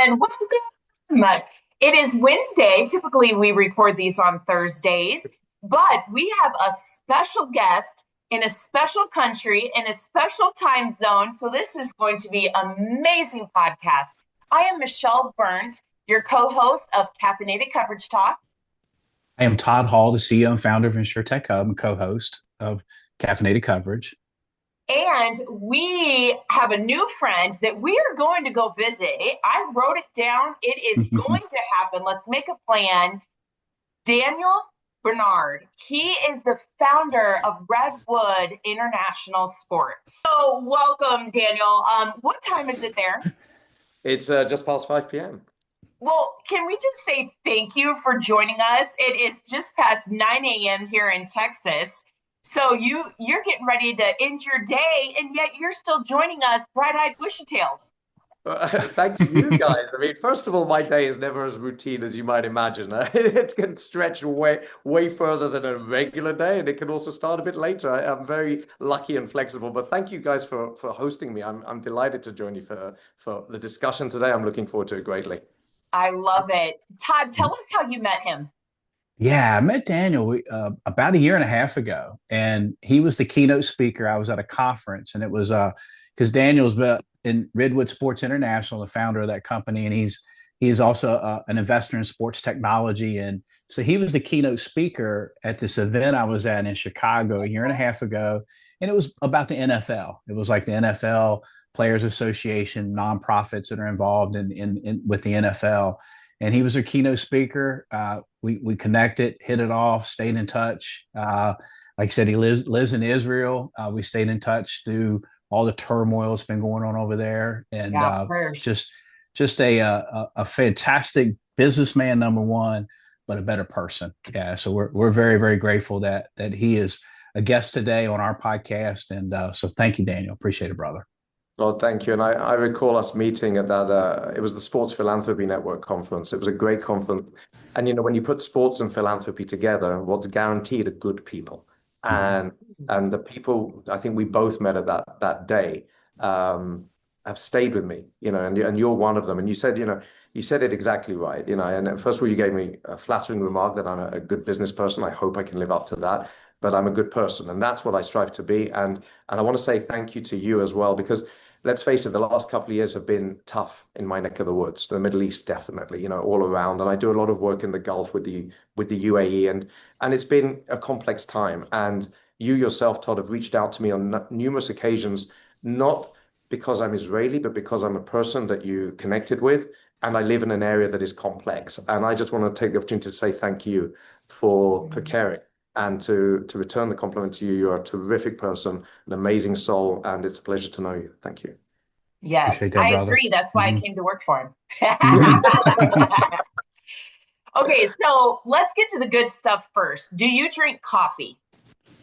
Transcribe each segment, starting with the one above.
and welcome. It is Wednesday. Typically, we record these on Thursdays, but we have a special guest in a special country in a special time zone. So this is going to be an amazing podcast. I am Michelle Berndt, your co-host of Caffeinated Coverage Talk. I am Todd Hall, the CEO and founder of InsurTech Hub and co-host of Caffeinated Coverage. And we have a new friend that we are going to go visit. I wrote it down. It is going to happen. Let's make a plan. Daniel Bernard. He is the founder of Redwood International Sports. So welcome, Daniel. What time is it there? It's just past 5 p.m. Well, can we just say thank you for joining us? It is just past 9 a.m. here in Texas. So you're getting ready to end your day, and yet you're still joining us bright-eyed, bushy-tailed. Thanks to you guys. I mean, first of all, my day is never as routine as you might imagine. It can stretch way further than a regular day, and it can also start a bit later. I'm very lucky and flexible, but thank you guys for hosting me. I'm delighted to join you for the discussion today. I'm looking forward to it greatly. I love it. Todd, tell us how you met him. Yeah, I met Daniel about a year and a half ago, and he was the keynote speaker. I was at a conference, and it was because Daniel's in Redwood Sports International, the founder of that company, and he's also an investor in sports technology. And so he was the keynote speaker at this event I was at in Chicago a year and a half ago, and it was about the NFL. It was like the NFL Players Association, nonprofits that are involved in with the NFL. And he was a keynote speaker. We connected, hit it off, stayed in touch. Like I said, he lives in Israel. We stayed in touch through all the turmoil that's been going on over there, and just a fantastic businessman, number one, but a better person. Yeah, so we're very, very grateful that he is a guest today on our podcast, and so thank you, Daniel. Appreciate it, brother. Well, thank you. And I recall us meeting at that, it was the Sports Philanthropy Network conference. It was a great conference. And, when you put sports and philanthropy together, what's guaranteed are good people. And the people I think we both met at that day have stayed with me, and you're one of them. And you said it exactly right, and first of all, you gave me a flattering remark that I'm a good business person. I hope I can live up to that, but I'm a good person. And that's what I strive to be. And I want to say thank you to you as well, because let's face it, the last couple of years have been tough in my neck of the woods, the Middle East, definitely, all around. And I do a lot of work in the Gulf with the UAE, and it's been a complex time. And you yourself, Todd, have reached out to me on numerous occasions, not because I'm Israeli, but because I'm a person that you connected with, and I live in an area that is complex. And I just want to take the opportunity to say thank you for caring. And to return the compliment to you. You're a terrific person, an amazing soul, and it's a pleasure to know you. Thank you. Yes, That, I brother. agree. That's why I came to work for him. Okay, so let's get to the good stuff first. Do you drink coffee?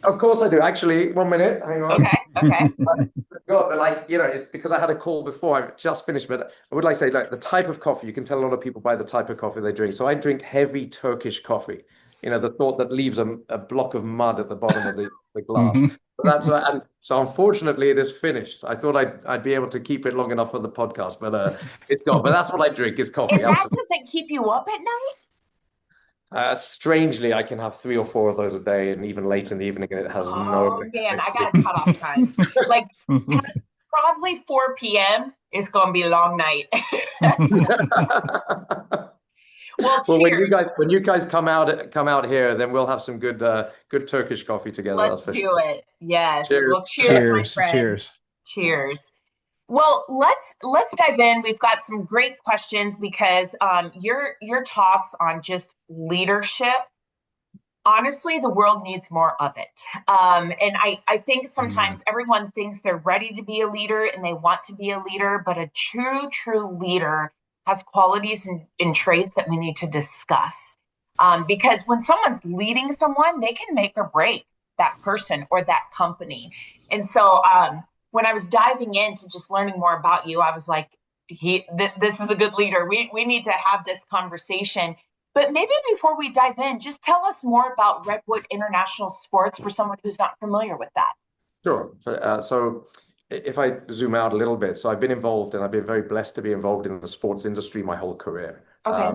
Of course I do. Actually, 1 minute. Hang on. Okay. But it's because I had a call before. I've just finished, but I would like to say, the type of coffee, you can tell a lot of people by the type of coffee they drink. So I drink heavy Turkish coffee. The thought that leaves a block of mud at the bottom of the glass. But that's and so unfortunately it is finished. I thought I'd be able to keep it long enough for the podcast, but it's gone. But that's what I drink is coffee. And that doesn't keep you up at night? Strangely, I can have 3 or 4 of those a day, and even late in the evening, and it has no. Oh man, I got a cutoff time. Probably 4 p.m. is gonna be a long night. Well, when you guys come out here, then we'll have some good Turkish coffee together. Let's do it. Yes. Cheers. Well, cheers, my friend. Cheers. Well, let's dive in. We've got some great questions because your talks on just leadership. Honestly, the world needs more of it. And I think sometimes everyone thinks they're ready to be a leader and they want to be a leader, but a true leader has qualities and traits that we need to discuss. Because when someone's leading someone, they can make or break that person or that company. And so when I was diving into just learning more about you, I was like, this is a good leader. We need to have this conversation. But maybe before we dive in, just tell us more about Redwood International Sports for someone who's not familiar with that. Sure. So if I zoom out a little bit, so I've been involved and I've been very blessed to be involved in the sports industry my whole career. Okay.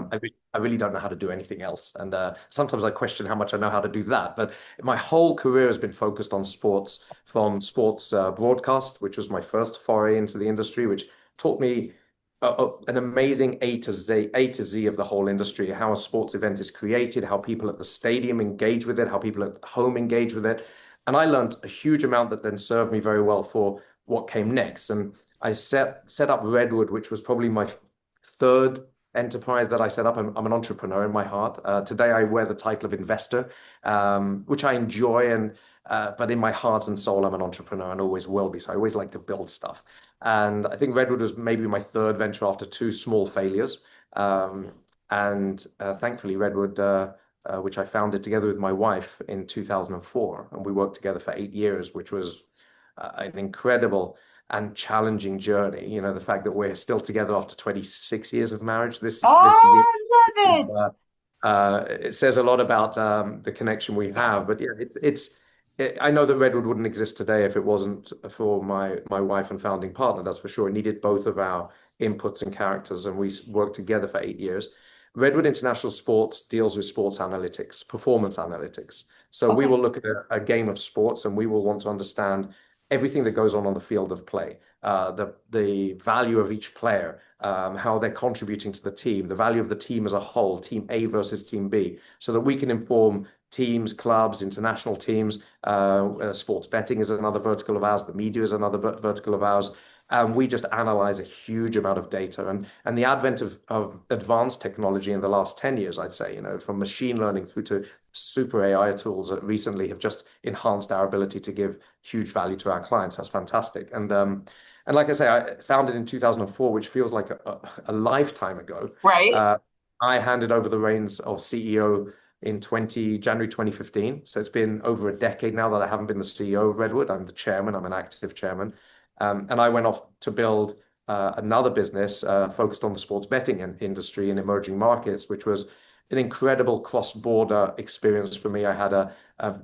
I really don't know how to do anything else. And sometimes I question how much I know how to do that. But my whole career has been focused on sports, from sports broadcast, which was my first foray into the industry, which taught me an amazing A to Z of the whole industry, how a sports event is created, how people at the stadium engage with it, how people at home engage with it. And I learned a huge amount that then served me very well for what came next. And I set up Redwood, which was probably my third enterprise that I set up. I'm an entrepreneur in my heart. Today I wear the title of investor, which I enjoy, and but in my heart and soul, I'm an entrepreneur and always will be. So I always like to build stuff. And I think Redwood was maybe my third venture after two small failures. And thankfully, Redwood, which I founded together with my wife in 2004, and we worked together for 8 years, which was an incredible and challenging journey. You know, the fact that we're still together after 26 years of marriage this year Oh, I is love it. it says a lot about the connection we have. Yes. But yeah, I know that Redwood wouldn't exist today if it wasn't for my wife and founding partner. That's for sure. It needed both of our inputs and characters, and we worked together for 8 years. Redwood International Sports deals with sports analytics, performance analytics. So we Okay. will look at a game of sports, and we will want to understand everything that goes on the field of play, the value of each player, how they're contributing to the team, the value of the team as a whole, team A versus team B, so that we can inform teams, clubs, international teams. Sports betting is another vertical of ours. The media is another vertical of ours. And we just analyze a huge amount of data. And the advent of advanced technology in the last 10 years, I'd say, you know, from machine learning through to super AI tools that recently have just enhanced our ability to give huge value to our clients. That's fantastic. And like I say, I founded in 2004, which feels like a lifetime ago. Right. Uh, I handed over the reins of CEO in January 2015. So it's been over a decade now that I haven't been the CEO of Redwood. I'm the chairman. I'm an active chairman. And I went off to build another business focused on the sports betting industry in emerging markets, which was an incredible cross-border experience for me. I had a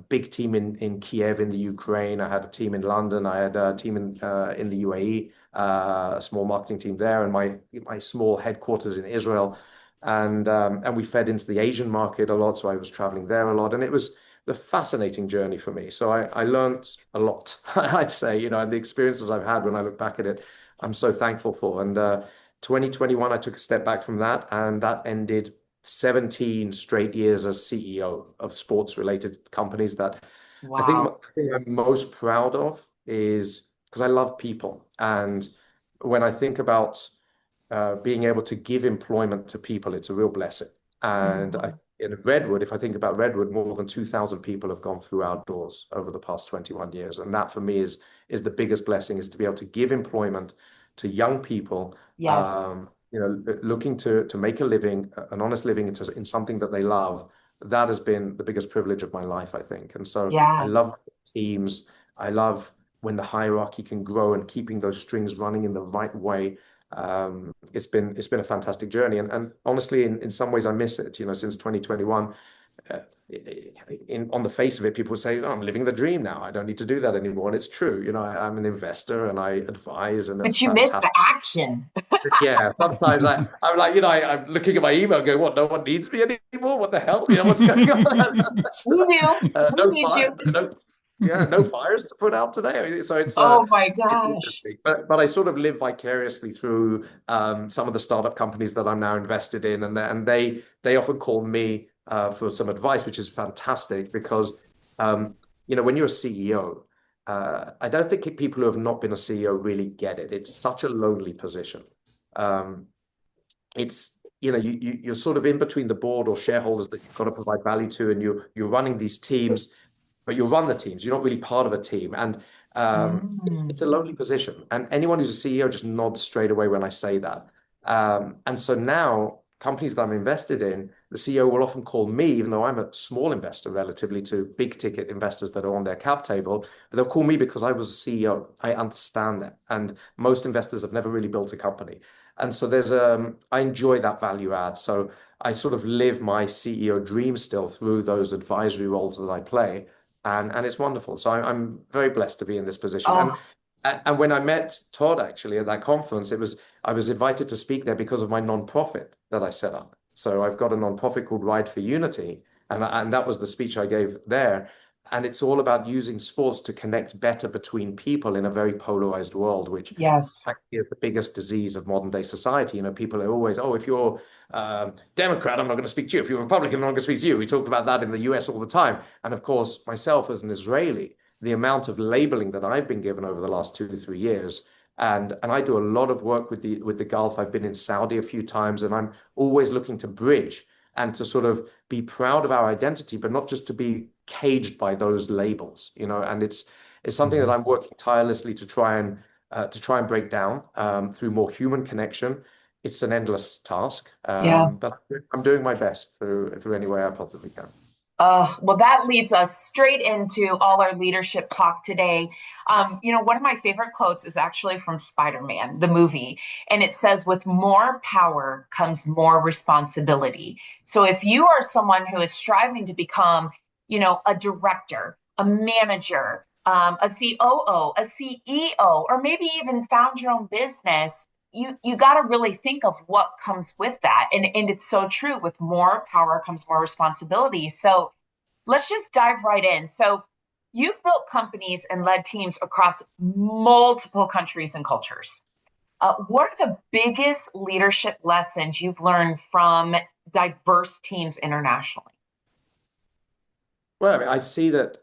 big team in Kiev in the Ukraine. I had a team in London. I had a team in the UAE, a small marketing team there, and my small headquarters in Israel. And we fed into the Asian market a lot, so I was traveling there a lot, and it was a fascinating journey for me. So I learned a lot, I'd say, you know, and the experiences I've had when I look back at it, I'm so thankful for. And 2021, I took a step back from that, and that ended 17 straight years as CEO of sports related companies. That I think Wow. the thing I'm most proud of is because I love people. And when I think about being able to give employment to people, it's a real blessing. And Mhm. in Redwood, if I think about Redwood, more than 2,000 people have gone through our doors over the past 21 years. And that for me is the biggest blessing, is to be able to give employment to young people, Yes. you know, looking to make a living, an honest living in something that they love. That has been the biggest privilege of my life, I think. And so I Yeah. love teams. I love when the hierarchy can grow and keeping those strings running in the right way. It's been a fantastic journey, and honestly, in some ways, I miss it. You know, since 2021, uh, on the face of it, people would say, "Oh, I'm living the dream now. I don't need to do that anymore." And it's true. You know, I'm an investor and I advise, and that's But you missed the fantastic. action. Yeah, sometimes I'm like, you know, I'm looking at my email, going, "What? No one needs me anymore? What the hell? You know, what's going on?" We knew. We No need fire, you. no, yeah, no fires to put out today. I mean, so Oh my it's gosh. interesting, but I sort of live vicariously through some of the startup companies that I'm now invested in, and they often call me for some advice, which is fantastic because um, you know, when you're a CEO, I don't think people who have not been a CEO really get it. It's such a lonely position. Um, it's you know you're sort of in between the board or shareholders that you've got to provide value to, and you're running these teams, but you run the teams. You're not really part of a team, and it's Mm. a lonely position. And anyone who's a CEO just nods straight away when I say that. And so now companies that I'm invested in, the CEO will often call me, even though I'm a small investor relatively to big ticket investors that are on their cap table, but they'll call me because I was a CEO. I understand that, and most investors have never really built a company. And so I enjoy that value add. So I sort of live my CEO dream still through those advisory roles that I play, and it's wonderful. So I'm very blessed to be in this position. Oh, And when I met Todd actually at that conference, I was invited to speak there because of my nonprofit that I set up. So I've got a nonprofit called Ride for Unity, and that was the speech I gave there. And it's all about using sports to connect better between people in a very polarized world, which Yes. actually is the biggest disease of modern day society. You know, people are always, oh, if you're Democrat, I'm not going to speak to you. If you're Republican, I'm not going to speak to you. We talk about that in the US all the time. And of course, myself as an Israeli, the amount of labeling that I've been given over the last 2 to 3 years. And I do a lot of work with the Gulf. I've been in Saudi a few times, and I'm always looking to bridge and to sort of be proud of our identity, but not just to be caged by those labels, you know. And it's something that Mhm. I'm working tirelessly to try and break down through more human connection. It's an endless task, Yeah. but I'm doing my best through any way I possibly can. Well, that leads us straight into all our leadership talk today. One of my favorite quotes is actually from Spider-Man, the movie, and it says, with more power comes more responsibility. So if you are someone who is striving to become, a director, a manager, a COO, a CEO, or maybe even found your own business, you got to really think of what comes with that, and it's so true. With more power comes more responsibility. So let's just dive right in. So you've built companies and led teams across multiple countries and cultures. What are the biggest leadership lessons you've learned from diverse teams internationally? Well, I mean, I see that,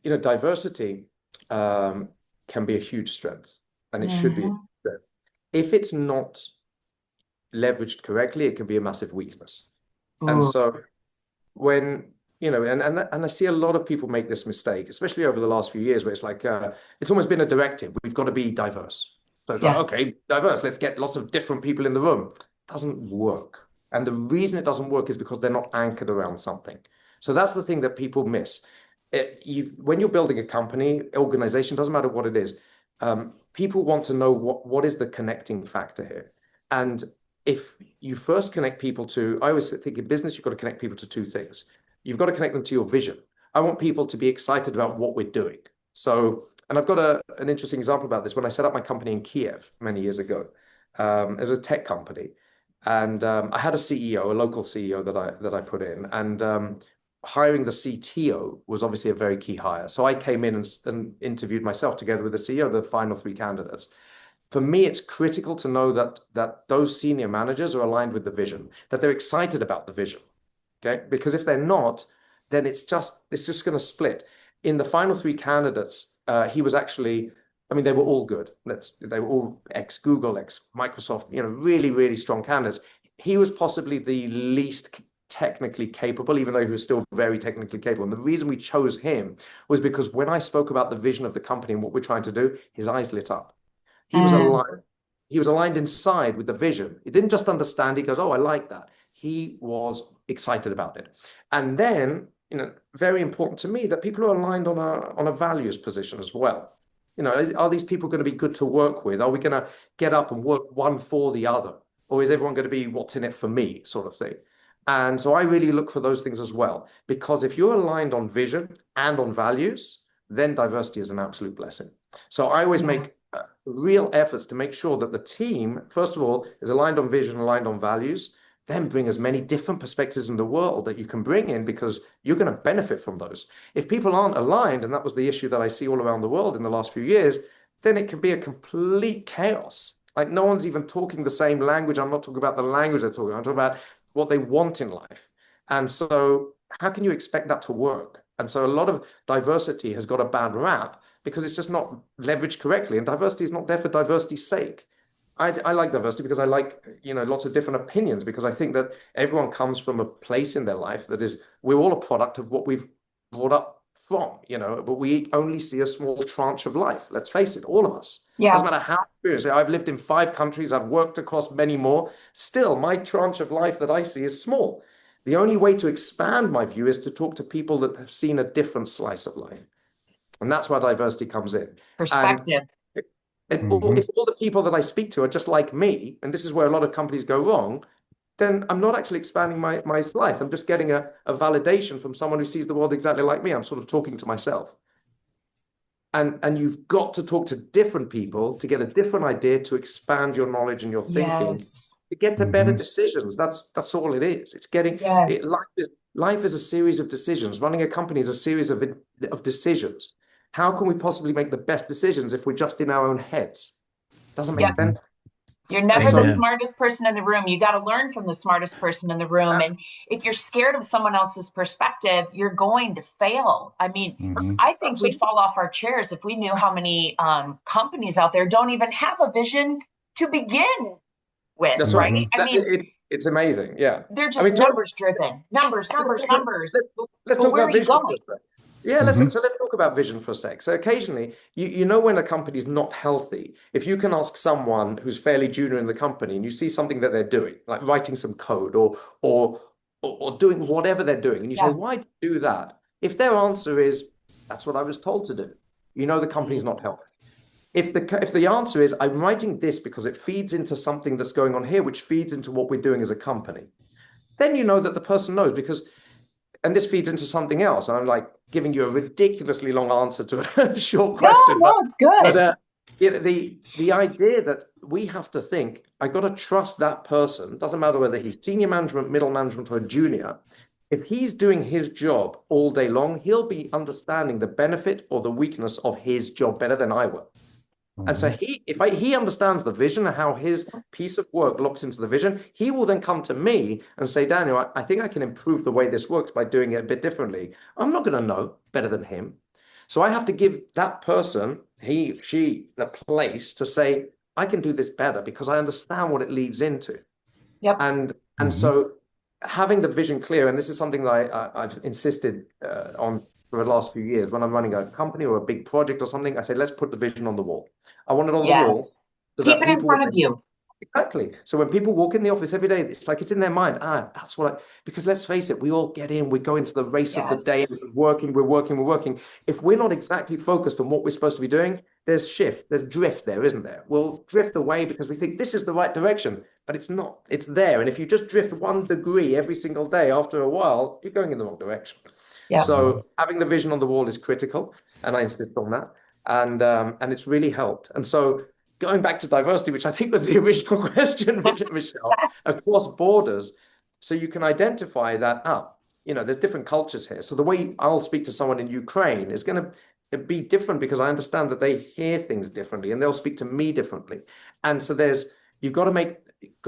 you know, diversity um, can be a huge strength, and it should be a Mm-hmm. strength. If it's not leveraged correctly, it can be a massive weakness. And Ooh, so when, you know, and I see a lot of people make this mistake, especially over the last few years, where it's like it's almost been a directive. We've got to be diverse. So it's like, yeah. okay, diverse. Let's get lots of different people in the room. Doesn't work. And the reason it doesn't work is because they're not anchored around something. So that's the thing that people miss. When you're building a company, organization, doesn't matter what it is, people want to know what is the connecting factor here. And if you first connect people to, I always think in business, you've got to connect people to two things. You've got to connect them to your vision. I want people to be excited about what we're doing. So, and I've got an interesting example about this. When I set up my company in Kiev many years ago, it was a tech company, and I had a CEO, a local CEO that I put in, and hiring the CTO was obviously a very key hire. So I came in and interviewed myself together with the CEO, the final three candidates. For me, it's critical to know that those senior managers are aligned with the vision, that they're excited about the vision. Okay, because if they're not, then it's just going to split. In the final three candidates, he was actually, I mean, they were all good. They were all ex-Google, ex-Microsoft, you know, really, really strong candidates. He was possibly the least technically capable, even though he was still very technically capable. And the reason we chose him was because when I spoke about the vision of the company and what we're trying to do, his eyes lit up. He was Mm, aligned. He was aligned inside with the vision. He didn't just understand. He goes, "Oh, I like that." He was excited about it. And then, you know, very important to me that people are aligned on a values position as well. You know, are these people going to be good to work with? Are we going to get up and work one for the other? Or is everyone going to be what's in it for me sort of thing? And so I really look for those things as well, because if you're aligned on vision and on values, then diversity is an absolute blessing. So I always yeah. make real efforts to make sure that the team, first of all, is aligned on vision, aligned on values, then bring as many different perspectives in the world that you can bring in because you're going to benefit from those. If people aren't aligned, and that was the issue that I see all around the world in the last few years, then it can be a complete chaos. Like no one's even talking the same language. I'm not talking about the language they're talking. I'm talking about what they want in life. And so how can you expect that to work? And so a lot of diversity has got a bad rap because it's just not leveraged correctly. And diversity is not there for diversity's sake. I like diversity because I like, you know, lots of different opinions because I think that everyone comes from a place in their life that is, we're all a product of what we've brought up from, you know, but we only see a small tranche of life. Let's face it, all of us. Doesn't Yeah. matter how experienced. I've lived in 5 countries, I've worked across many more. Still, my tranche of life that I see is small. The only way to expand my view is to talk to people that have seen a different slice of life. And that's where diversity comes in. And, Perspective. Mhm. if all the people that I speak to are just like me, and this is where a lot of companies go wrong, then I'm not actually expanding my slice. I'm just getting a validation from someone who sees the world exactly like me. I'm sort of talking to myself. And you've got to talk to different people to get a different idea to expand your knowledge and your thinking Yes. to get to better Mm-hmm. decisions. That's all it is. It's getting it, Yes. life is a series of decisions. Running a company is a series of decisions. How can we possibly make the best decisions if we're just in our own heads? Doesn't make Yep. Mm-hmm. sense. You're And never the so Amen. smartest person in the room. You got to learn from the smartest person in the room. And if you're scared of someone else's perspective, you're going to fail. I mean, Mm-hmm. I think we'd absolutely. fall off our chairs if we knew how many companies out there don't even have a vision to begin with, That's right. right? Mm-hmm. I mean, It's amazing. Yeah. they're I just mean, numbers driven, numbers, let's numbers, talk, numbers. let's But talk where about are you vision for going? a sec. Yeah, Mm-hmm. let's talk about vision for a sec. So occasionally, you know when a company's not healthy, if you can ask someone who's fairly junior in the company and you see something that they're doing, like writing some code or doing whatever they're doing, and you say, Yeah. why do you do that? If their answer is, that's what I was told to do, you know the company's not healthy. If the answer is, I'm writing this because it feeds into something that's going on here, which feeds into what we're doing as a company, then you know that the person knows because and this feeds into something else. And I'm like giving you a ridiculously long answer to a short No, question, no, it's but good. the idea that we have to think, I got to trust that person. Doesn't matter whether he's senior management, middle management, or a junior. If he's doing his job all day long, he'll be understanding the benefit or the weakness of his job better than I will. And so Mm-hmm. he understands the vision and how his piece of work locks into the vision, he will then come to me and say, Daniel, I think I can improve the way this works by doing it a bit differently. I'm not going to know better than him. So I have to give that person, he, she, the place to say, I can do this better because I understand what it leads into. Yep. And Mm-hmm. so having the vision clear, and this is something that I've insisted on for the last few years, when I'm running a company or a big project or something, I say, let's put the vision on the wall. I want it on the wall Yes. so Keep that it in people, front of you. exactly. So when people walk in the office every day, it's like it's in their mind. That's what because let's face it, we all get in, we go into the race of the day, and Yes. we're working. If we're not exactly focused on what we're supposed to be doing, there's drift there, isn't there? We'll drift away because we think this is the right direction, but it's not. It's there. And if you just drift 1 degree every single day, after a while, you're going in the wrong direction. Yep. So having the vision on the wall is critical, and I insist on that. And it's really helped. And so going back to diversity, which I think was the original question, Michelle, across borders, so you can identify that, there's different cultures here. So the way I'll speak to someone in Ukraine is going to be different because I understand that they hear things differently and they'll speak to me differently. And so you've got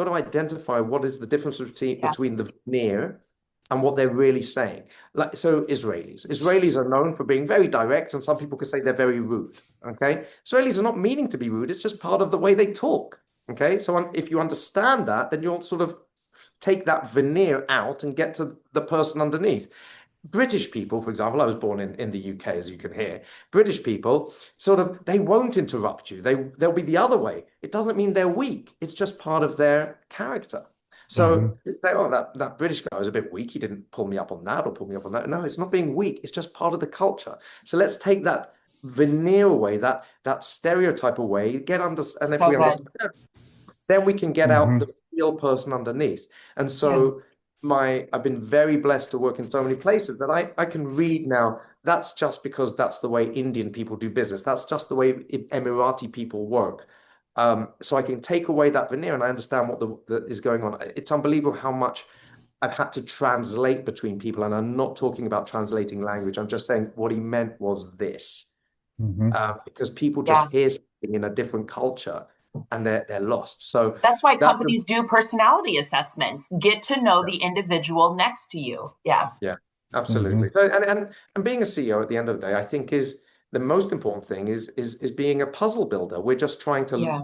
to identify what is the difference Yeah. between the veneer and what they're really saying. Like so, Israelis are known for being very direct, and some people could say they're very rude. Okay, Israelis are not meaning to be rude; it's just part of the way they talk. Okay, so if you understand that, then you'll sort of take that veneer out and get to the person underneath. British people, for example, I was born in the UK, as you can hear. British people sort of they won't interrupt you. They'll be the other way. It doesn't mean they're weak. It's just part of their character. Mm-hmm. So they, oh, that British guy was a bit weak. He didn't pull me up on that or pull me up on that. No, it's not being weak. It's just part of the culture. So let's take that veneer away, that stereotype away. And if So we good. understand, then we can get out Mm-hmm. the real person underneath. And Yeah. so I've been very blessed to work in so many places that I can read now. That's just because that's the way Indian people do business. That's just the way Emirati people work. So I can take away that veneer and I understand what is going on. It's unbelievable how much I've had to translate between people. And I'm not talking about translating language. I'm just saying what he meant was this. Mm-hmm. Because people just Yeah. hear something in a different culture and they're lost. So That's why that's the companies do personality assessments. Get to know the individual next to you. Yeah. yeah, Mm-hmm. absolutely. So and being a CEO at the end of the day, I think is the most important thing is being a puzzle builder. We're just trying to Yeah.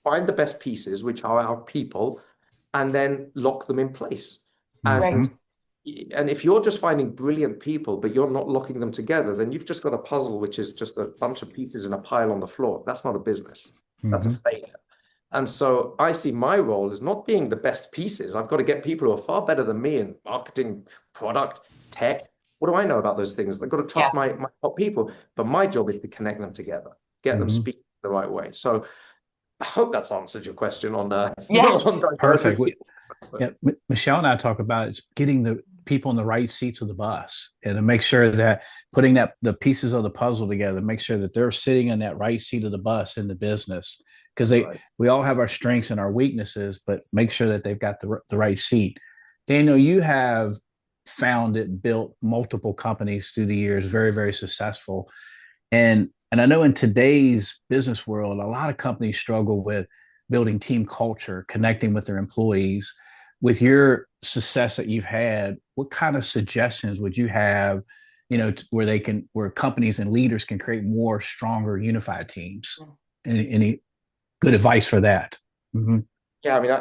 find the best pieces, which are our people, and then lock them in place. Mm-hmm. Right. And if you're just finding brilliant people, but you're not locking them together, then you've just got a puzzle which is just a bunch of pieces in a pile on the floor. That's not a business. That's a Mm-hmm. failure. And so I see my role as not being the best pieces. I've got to get people who are far better than me in marketing, product, tech. What do I know about those things? I've got to Yeah. trust my top people. But my job is to connect them together, get them Mm-hmm. speaking the right way. So I hope that's answered your question on Yes. on Perfect. diversity. Yeah, Michelle and I talk about it's getting people in the right seats of the bus, and to make sure that putting the pieces of the puzzle together, make sure that they're sitting in that right seat of the bus in the business, because we all have our strengths and our weaknesses, but make sure that they've got the right seat. Daniel, you have founded, built multiple companies through the years, very, very successful. And I know in today's business world, a lot of companies struggle with building team culture, connecting with their employees. With your success that you've had, what kind of suggestions would you have, where companies and leaders can create more stronger, unified teams? Any good advice for that? Mm-hmm. Yeah, I mean,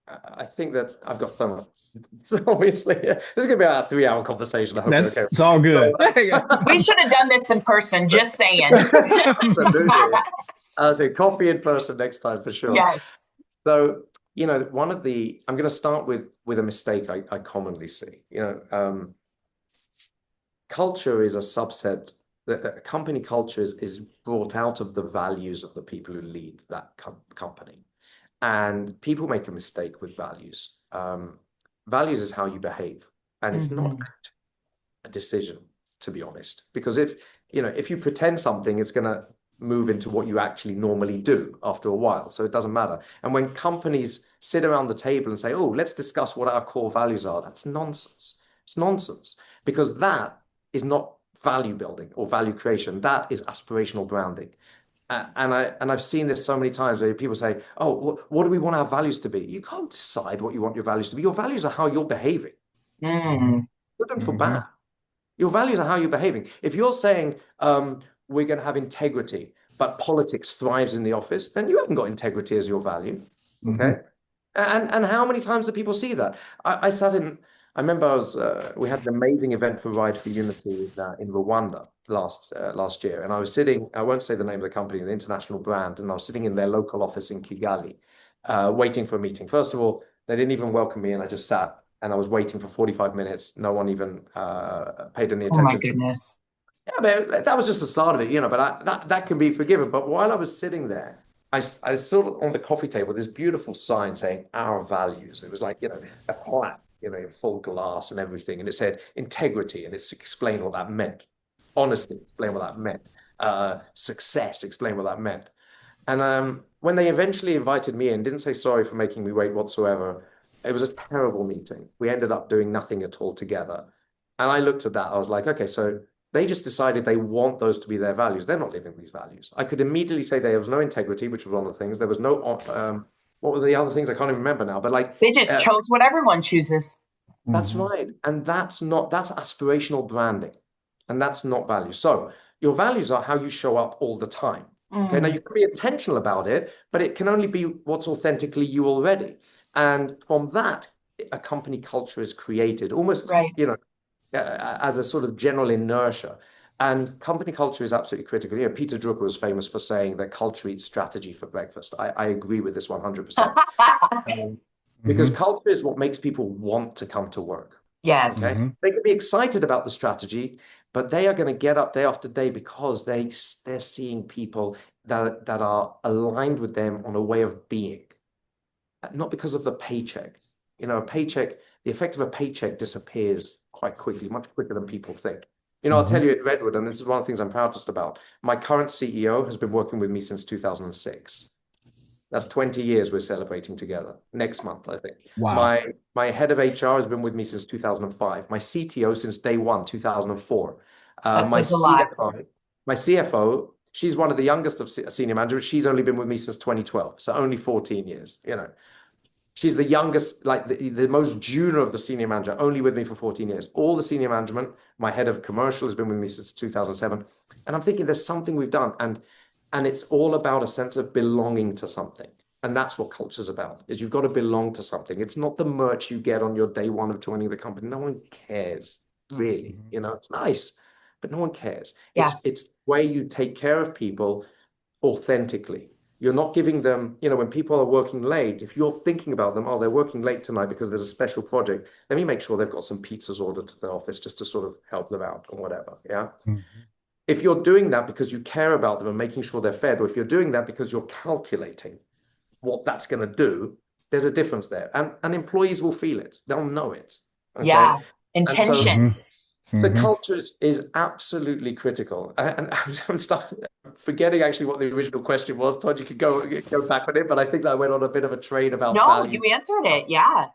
I think that I've got so much. So obviously, this is going to be a 3-hour conversation. I hope okay. It's all good. We should have done this in person, just saying. Absolutely. I'll say coffee in person next time for sure. Yes. So, I'm going to start with a mistake I commonly see. Culture is a subset. Company culture is brought out of the values of the people who lead that company. And people make a mistake with values. Values is how you behave, and it's not a decision, to be honest. Because if you pretend something, it's going to move into what you actually normally do after a while. So it doesn't matter. And when companies sit around the table and say, "Oh, let's discuss what our core values are," that's nonsense. It's nonsense, because that is not value building or value creation. That is aspirational branding. And I've seen this so many times where people say, "Oh, what do we want our values to be?" You can't decide what you want your values to be. Your values are how you're behaving. Good and for bad. Your values are how you're behaving. If you're saying we're going to have integrity, but politics thrives in the office, then you haven't got integrity as your value. Okay. And how many times do people see that? I remember we had an amazing event for Ride for Unity in Rwanda last year, and I was sitting, I won't say the name of the company, the international brand, and I was sitting in their local office in Kigali, waiting for a meeting. First of all, they didn't even welcome me, and I just sat and I was waiting for 45 minutes. No one even paid any attention. Oh my goodness. Yeah, but that was just the start of it, but that can be forgiven. But while I was sitting there, I saw on the coffee table this beautiful sign saying "Our Values." It was like, a plaque, in full glass and everything. And it said integrity, and it's explained what that meant. Honesty, explain what that meant. Success, explain what that meant. And when they eventually invited me in, didn't say sorry for making me wait whatsoever. It was a terrible meeting. We ended up doing nothing at all together. And I looked at that. I was like, okay, so they just decided they want those to be their values. They're not living these values. I could immediately say there was no integrity, which was one of the things. There was no, what were the other things? I can't even remember now. But they just chose what everyone chooses. That's right. And that's aspirational branding. And that's not value. So your values are how you show up all the time. Okay. Now you can be intentional about it, but it can only be what's authentically you already. And from that, a company culture is created almost, as a sort of general inertia. And company culture is absolutely critical. Peter Drucker was famous for saying that culture eats strategy for breakfast. I agree with this 100%. Because culture is what makes people want to come to work. Yes. Okay? They can be excited about the strategy, but they are going to get up day after day because they're seeing people that are aligned with them on a way of being, not because of the paycheck. A paycheck, the effect of a paycheck disappears quite quickly, much quicker than people think. I'll tell you at Redwood, and this is one of the things I'm proudest about. My current CEO has been working with me since 2006. That's 20 years we're celebrating together next month, I think. Wow. My head of HR has been with me since 2005. My CTO since day one, 2004. My CFO, she's one of the youngest of senior managers. She's only been with me since 2012, so only 14 years. She's the youngest, like the most junior of the senior manager, only with me for 14 years. All the senior management, my head of commercial has been with me since 2007. And I'm thinking there's something we've done. And it's all about a sense of belonging to something. And that's what culture's about, is you've got to belong to something. It's not the merch you get on your day one of joining the company. No one cares, really. It's nice, but no one cares. Yeah. It's the way you take care of people authentically. You're not giving them, when people are working late, if you're thinking about them, oh, they're working late tonight because there's a special project, let me make sure they've got some pizzas ordered to the office just to sort of help them out or whatever. Yeah. If you're doing that because you care about them and making sure they're fed, or if you're doing that because you're calculating what that's going to do, there's a difference there. And employees will feel it. They'll know it. Okay. Yeah. And so Intention. the culture is absolutely critical. And I'm forgetting actually what the original question was. Todd, you could go back on it, but I think that I went on a bit of a train about No, value. you answered it. Yeah.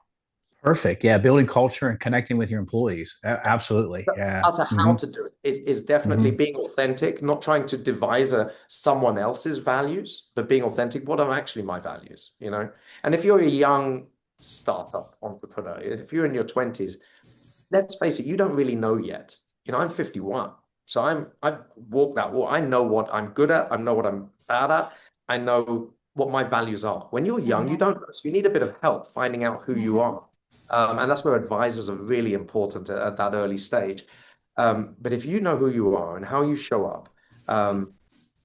Perfect. Yeah. Building culture and connecting with your employees. Absolutely. Yeah. As to how to do it is definitely being authentic, not trying to devise someone else's values, but being authentic. What are actually my values, you know? And if you're a young startup entrepreneur, if you're in your 20s, let's face it, you don't really know yet. You know, I'm 51, so I've walked that walk. I know what I'm good at. I know what I'm bad at. I know what my values are. When you're young, you don't know. So you need a bit of help finding out who you are. And that's where advisors are really important at that early stage. But if you know who you are and how you show up,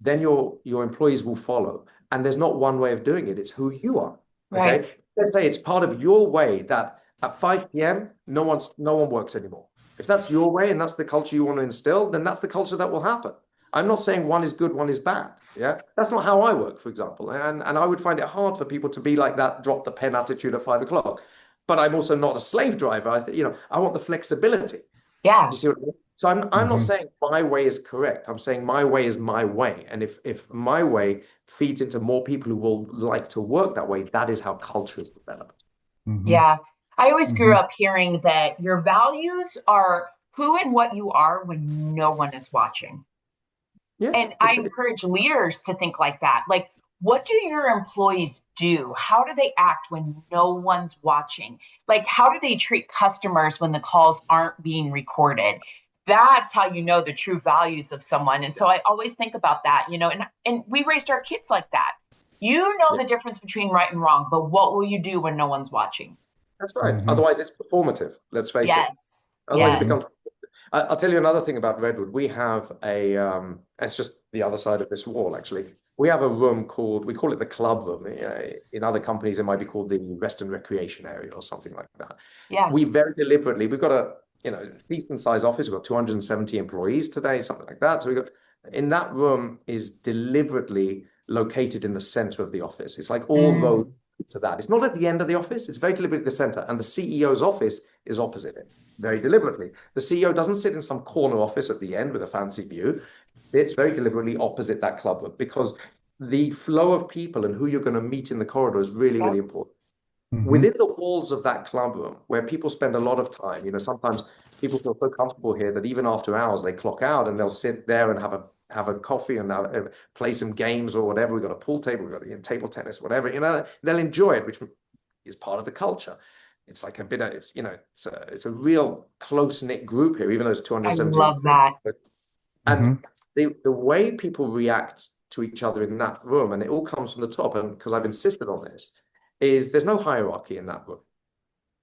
then your employees will follow. And there's not one way of doing it. It's who you are. Right. Okay. Let's say it's part of your way that at 5 p.m., no one works anymore. If that's your way and that's the culture you want to instill, then that's the culture that will happen. I'm not saying one is good, one is bad. Yeah. That's not how I work, for example. And I would find it hard for people to be like that, drop the pen attitude at 5 o'clock. But I'm also not a slave driver. I want the flexibility. Yeah. Do you see what I mean? So I'm not saying my way is correct. I'm saying my way is my way. And if my way feeds into more people who will like to work that way, that is how culture is developed. Yeah. I always grew up hearing that your values are who and what you are when no one is watching. Yeah. And I encourage leaders to think like that. Like, what do your employees do? How do they act when no one's watching? Like, how do they treat customers when the calls aren't being recorded? That's how you know the true values of someone. And so I always think about that, you know, and we raised our kids like that. You know the difference between right and wrong, but what will you do when no one's watching? That's right. Otherwise, it's performative. Let's face it. Yes. Otherwise, it Yes. becomes. I'll tell you another thing about Redwood. We have it's just the other side of this wall, actually. We have a room we call it the club room. In other companies, it might be called the rest and recreation area or something like that. Yeah. We very deliberately, we've got a, decent sized office. We've got 270 employees today, something like that. So in that room is deliberately located in the center of the office. It's like all roads to that. It's not at the end of the office. It's very deliberately at the center. And the CEO's office is opposite it, very deliberately. The CEO doesn't sit in some corner office at the end with a fancy view. It's very deliberately opposite that club room because the flow of people and who you're going to meet in the corridor is really, really important. Within the walls of that club room, where people spend a lot of time, sometimes people feel so comfortable here that even after hours they clock out and they'll sit there and have a coffee and play some games or whatever. We've got a pool table, we've got table tennis, whatever. They'll enjoy it, which is part of the culture. It's like it's a real close knit group here, even though it's 270. I love that. And the way people react to each other in that room, and it all comes from the top, and because I've insisted on this, is there's no hierarchy in that room.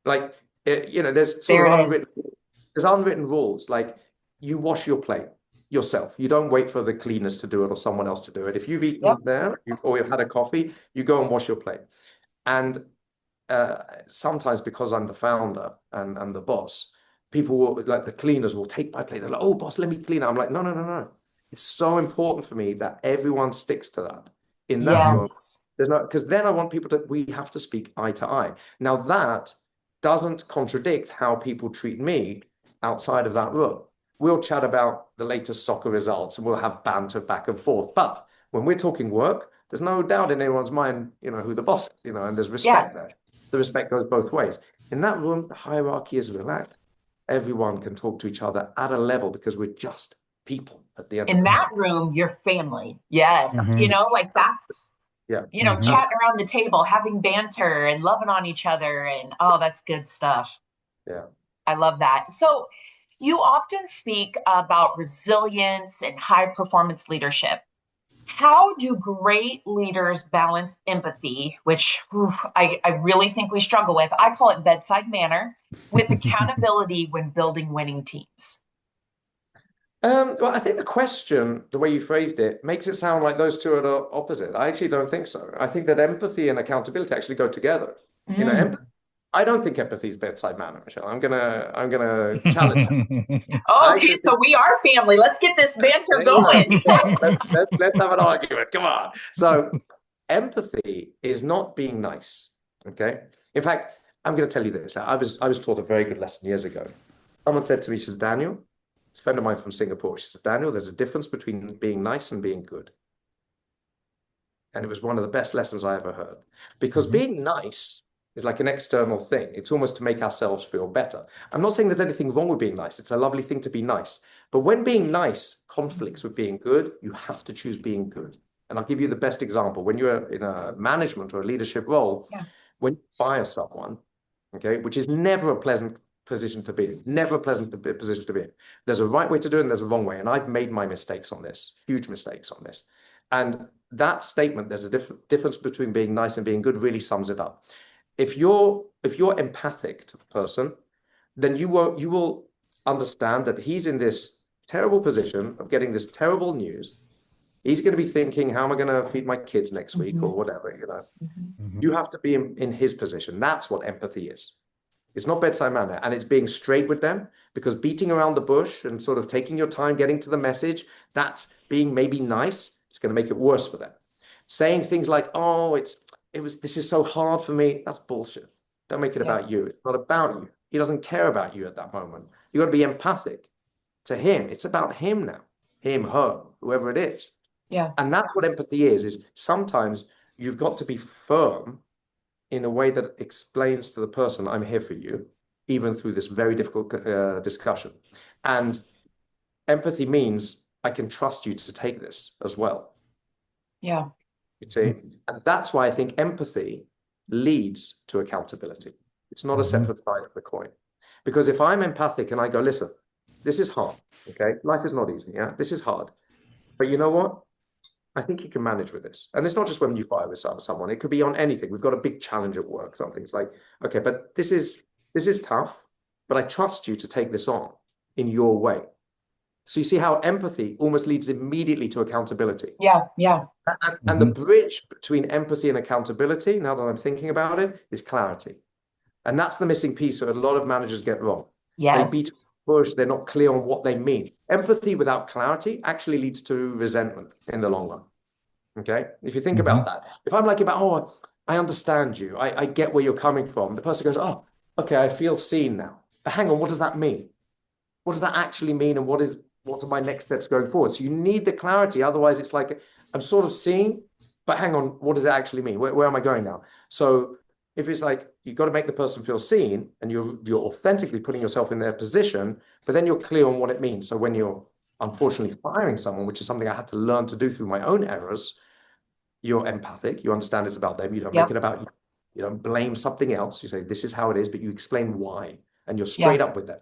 Like, there's sort of unwritten rules. Like, you wash your plate yourself. You don't wait for the cleaners to do it or someone else to do it. If you've eaten there or you've had a coffee, you go and wash your plate. And sometimes because I'm the founder and the boss, people will, like the cleaners will take my plate. They're like, "Oh, boss, let me clean it." I'm like, no. It's so important for me that everyone sticks to that in that room. Because then I want we have to speak eye to eye. Now that doesn't contradict how people treat me outside of that room. We'll chat about the latest soccer results and we'll have banter back and forth. But when we're talking work, there's no doubt in anyone's mind, who the boss is, and there's respect there. The respect goes both ways. In that room, the hierarchy is relaxed. Everyone can talk to each other at a level because we're just people at the end. In that room, you're family. Yes. Like that's, chatting around the table, having banter and loving on each other. And that's good stuff. Yeah. I love that. So you often speak about resilience and high performance leadership. How do great leaders balance empathy, which I really think we struggle with? I call it bedside manner, with accountability when building winning teams. Well, I think the question, the way you phrased it, makes it sound like those two are opposite. I actually don't think so. I think that empathy and accountability actually go together. I don't think empathy is bedside manner, Michelle. I'm gonna challenge that. Okay, so we are family. Let's get this banter going. Let's have an argument. Come on. So empathy is not being nice. Okay. In fact, I'm going to tell you this. I was taught a very good lesson years ago. Someone said to me, she says, Daniel, it's a friend of mine from Singapore. She says, Daniel, there's a difference between being nice and being good. And it was one of the best lessons I ever heard. Because being nice is like an external thing. It's almost to make ourselves feel better. I'm not saying there's anything wrong with being nice. It's a lovely thing to be nice. But when being nice conflicts with being good, you have to choose being good. And I'll give you the best example. When you're in a management or a leadership role, when you fire someone, okay, which is never a pleasant position to be in, never a pleasant position to be in. There's a right way to do it and there's a wrong way. And I've made my mistakes on this, huge mistakes on this. And that statement, there's a difference between being nice and being good, really sums it up. If you're empathic to the person, then you will understand that he's in this terrible position of getting this terrible news. He's going to be thinking, how am I going to feed my kids next week or whatever, you know? You have to be in his position. That's what empathy is. It's not bedside manner, and it's being straight with them, because beating around the bush and sort of taking your time getting to the message, that's being maybe nice. It's going to make it worse for them. Saying things like, oh, this is so hard for me. That's bullshit. Don't make it about you. It's not about you. He doesn't care about you at that moment. You got to be empathic to him. It's about him now, him, her, whoever it is. Yeah. And that's what empathy is sometimes you've got to be firm in a way that explains to the person, I'm here for you, even through this very difficult discussion. And empathy means I can trust you to take this as well. Yeah. You see, and that's why I think empathy leads to accountability. It's not a separate side of the coin. Because if I'm empathic and I go, listen, this is hard, okay? Life is not easy, yeah? This is hard. But you know what? I think you can manage with this. And it's not just when you fire with someone. It could be on anything. We've got a big challenge at work, something. It's like, okay, but this is tough, but I trust you to take this on in your way. So you see how empathy almost leads immediately to accountability. Yeah, yeah. And the bridge between empathy and accountability, now that I'm thinking about it, is clarity. And that's the missing piece that a lot of managers get wrong. Yes. They beat push, they're not clear on what they mean. Empathy without clarity actually leads to resentment in the long run. Okay? If you think about that, if I'm like, oh, I understand you, I get where you're coming from, the person goes, oh, okay, I feel seen now. But hang on, what does that mean? What does that actually mean? And what are my next steps going forward? So you need the clarity. Otherwise, it's like, I'm sort of seeing, but hang on, what does it actually mean? Where am I going now? So if it's like, you've got to make the person feel seen and you're authentically putting yourself in their position, but then you're clear on what it means. So when you're unfortunately firing someone, which is something I had to learn to do through my own errors, you're empathic. You understand it's about them. You don't make it about you. You don't blame something else. You say, this is how it is, but you explain why. And you're straight up with them.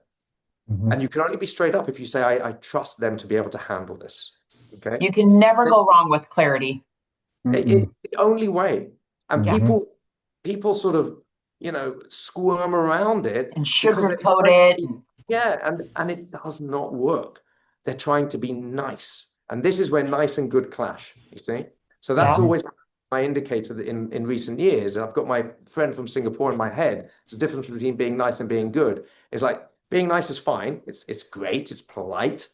And you can only be straight up if you say, I trust them to be able to handle this. Okay. You can never go wrong with clarity. It's the only way. And people sort of, squirm around it and sugarcoat it. Yeah, and it does not work. They're trying to be nice. And this is where nice and good clash, you see? So that's always my indicator that in recent years. I've got my friend from Singapore in my head. It's the difference between being nice and being good. It's like, being nice is fine. It's great. It's polite.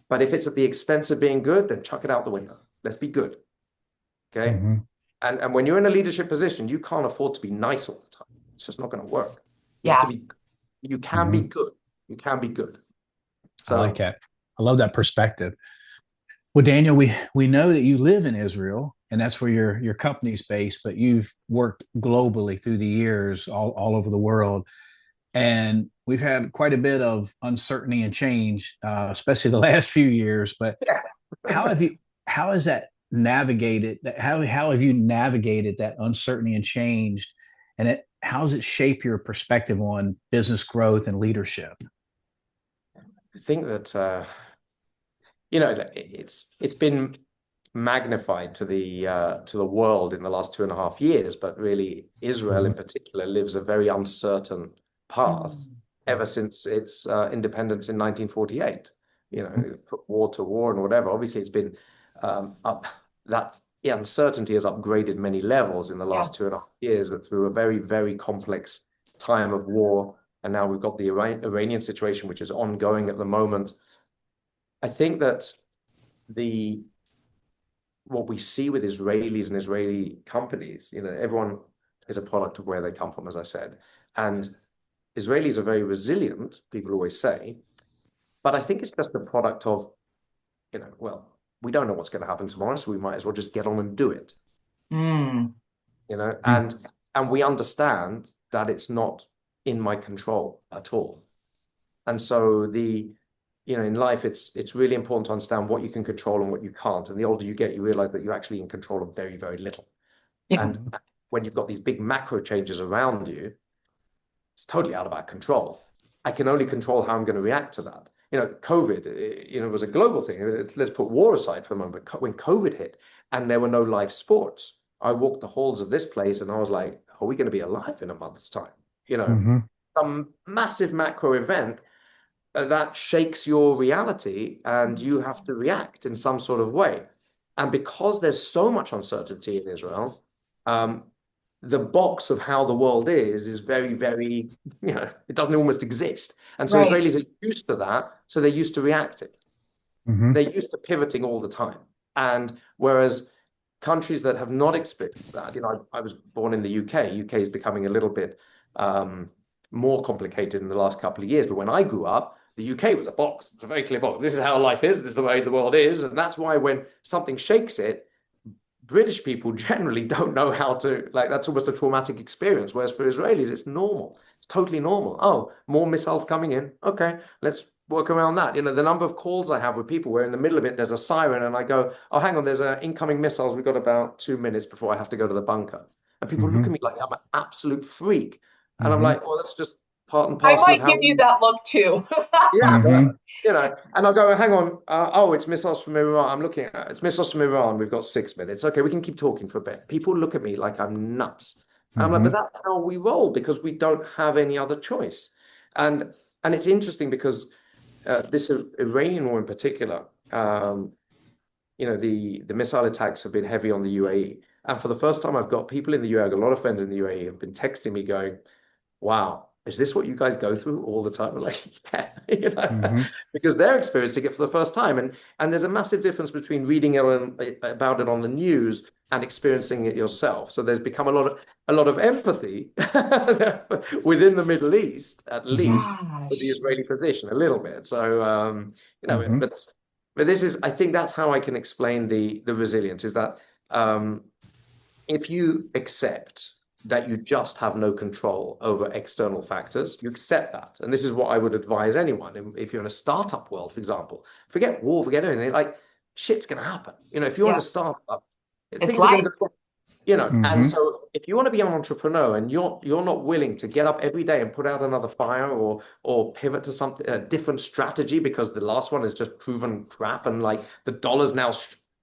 But if it's at the expense of being good, then chuck it out the window. Let's be good. Okay. And when you're in a leadership position, you can't afford to be nice all the time. It's just not going to work. You have to be, you can be good. You can be good. So, I like that. I love that perspective. Well, Daniel, we know that you live in Israel, and that's where your company's based, but you've worked globally through the years, all over the world. And we've had quite a bit of uncertainty and change, especially the last few years. But how has that navigated that? How have you navigated that uncertainty and change? And how does it shape your perspective on business growth and leadership? I think that it's been magnified to the world in the last 2.5 years, but really Israel in particular lives a very uncertain path ever since its independence in 1948. War to war and whatever. Obviously, it's been that uncertainty has upgraded many levels in the last 2.5 years through a very, very complex time of war. And now we've got the Iranian situation, which is ongoing at the moment. I think that what we see with Israelis and Israeli companies, everyone is a product of where they come from, as I said. And Israelis are very resilient, people always say, but I think it's just a product of, well, we don't know what's going to happen tomorrow, so we might as well just get on and do it. Mm. And we understand that it's not in my control at all. And so in life, it's really important to understand what you can control and what you can't. And the older you get, you realize that you're actually in control of very, very little. Yeah. And when you've got these big macro changes around you, it's totally out of our control. I can only control how I'm going to react to that. COVID, was a global thing. Let's put war aside for a moment. When COVID hit and there were no live sports, I walked the halls of this place and I was like, are we going to be alive in a month's time? Some massive macro event that shakes your reality and you have to react in some sort of way. And because there's so much uncertainty in Israel, the box of how the world is very, very, it doesn't almost exist. And so Israelis are used to that. So they're used to reacting. They're used to pivoting all the time. And whereas countries that have not experienced that, I was born in the UK. UK is becoming a little bit more complicated in the last couple of years. But when I grew up, the UK was a box. It's a very clear box. This is how life is. This is the way the world is. And that's why when something shakes it, British people generally don't know how to, that's almost a traumatic experience. Whereas for Israelis, it's normal. It's totally normal. Oh, more missiles coming in. Okay, let's work around that. The number of calls I have with people where in the middle of it, there's a siren and I go, oh, hang on, there's incoming missiles. We've got about 2 minutes before I have to go to the bunker. And people look at me like I'm an absolute freak. And I'm like, well, that's just part and parcel of I how might give you that look too. yeah, and I'll go, hang on. Oh, it's missiles from Iran. I'm looking at it's missiles from Iran. We've got 6 minutes. Okay, we can keep talking for a bit. People look at me like I'm nuts. I'm like, but that's how we roll because we don't have any other choice. And it's interesting because this Iranian war in particular, the missile attacks have been heavy on the UAE. And for the first time, I've got people in the UAE, I've got a lot of friends in the UAE have been texting me going, wow, is this what you guys go through all the time? I'm like, yeah, because they're experiencing it for the first time. And there's a massive difference between reading about it on the news and experiencing it yourself. So there's become a lot of empathy within the Middle East, at least, for the Israeli position, a little bit. So, but this is, I think that's how I can explain the resilience is that if you accept that you just have no control over external factors, you accept that. And this is what I would advise anyone. If you're in a startup world, for example, forget war, forget anything, shit's going to happen. If you're in a startup, things are going to go, and so if you want to be an entrepreneur and you're not willing to get up every day and put out another fire or pivot to something, a different strategy because the last one is just proven crap and the dollar's now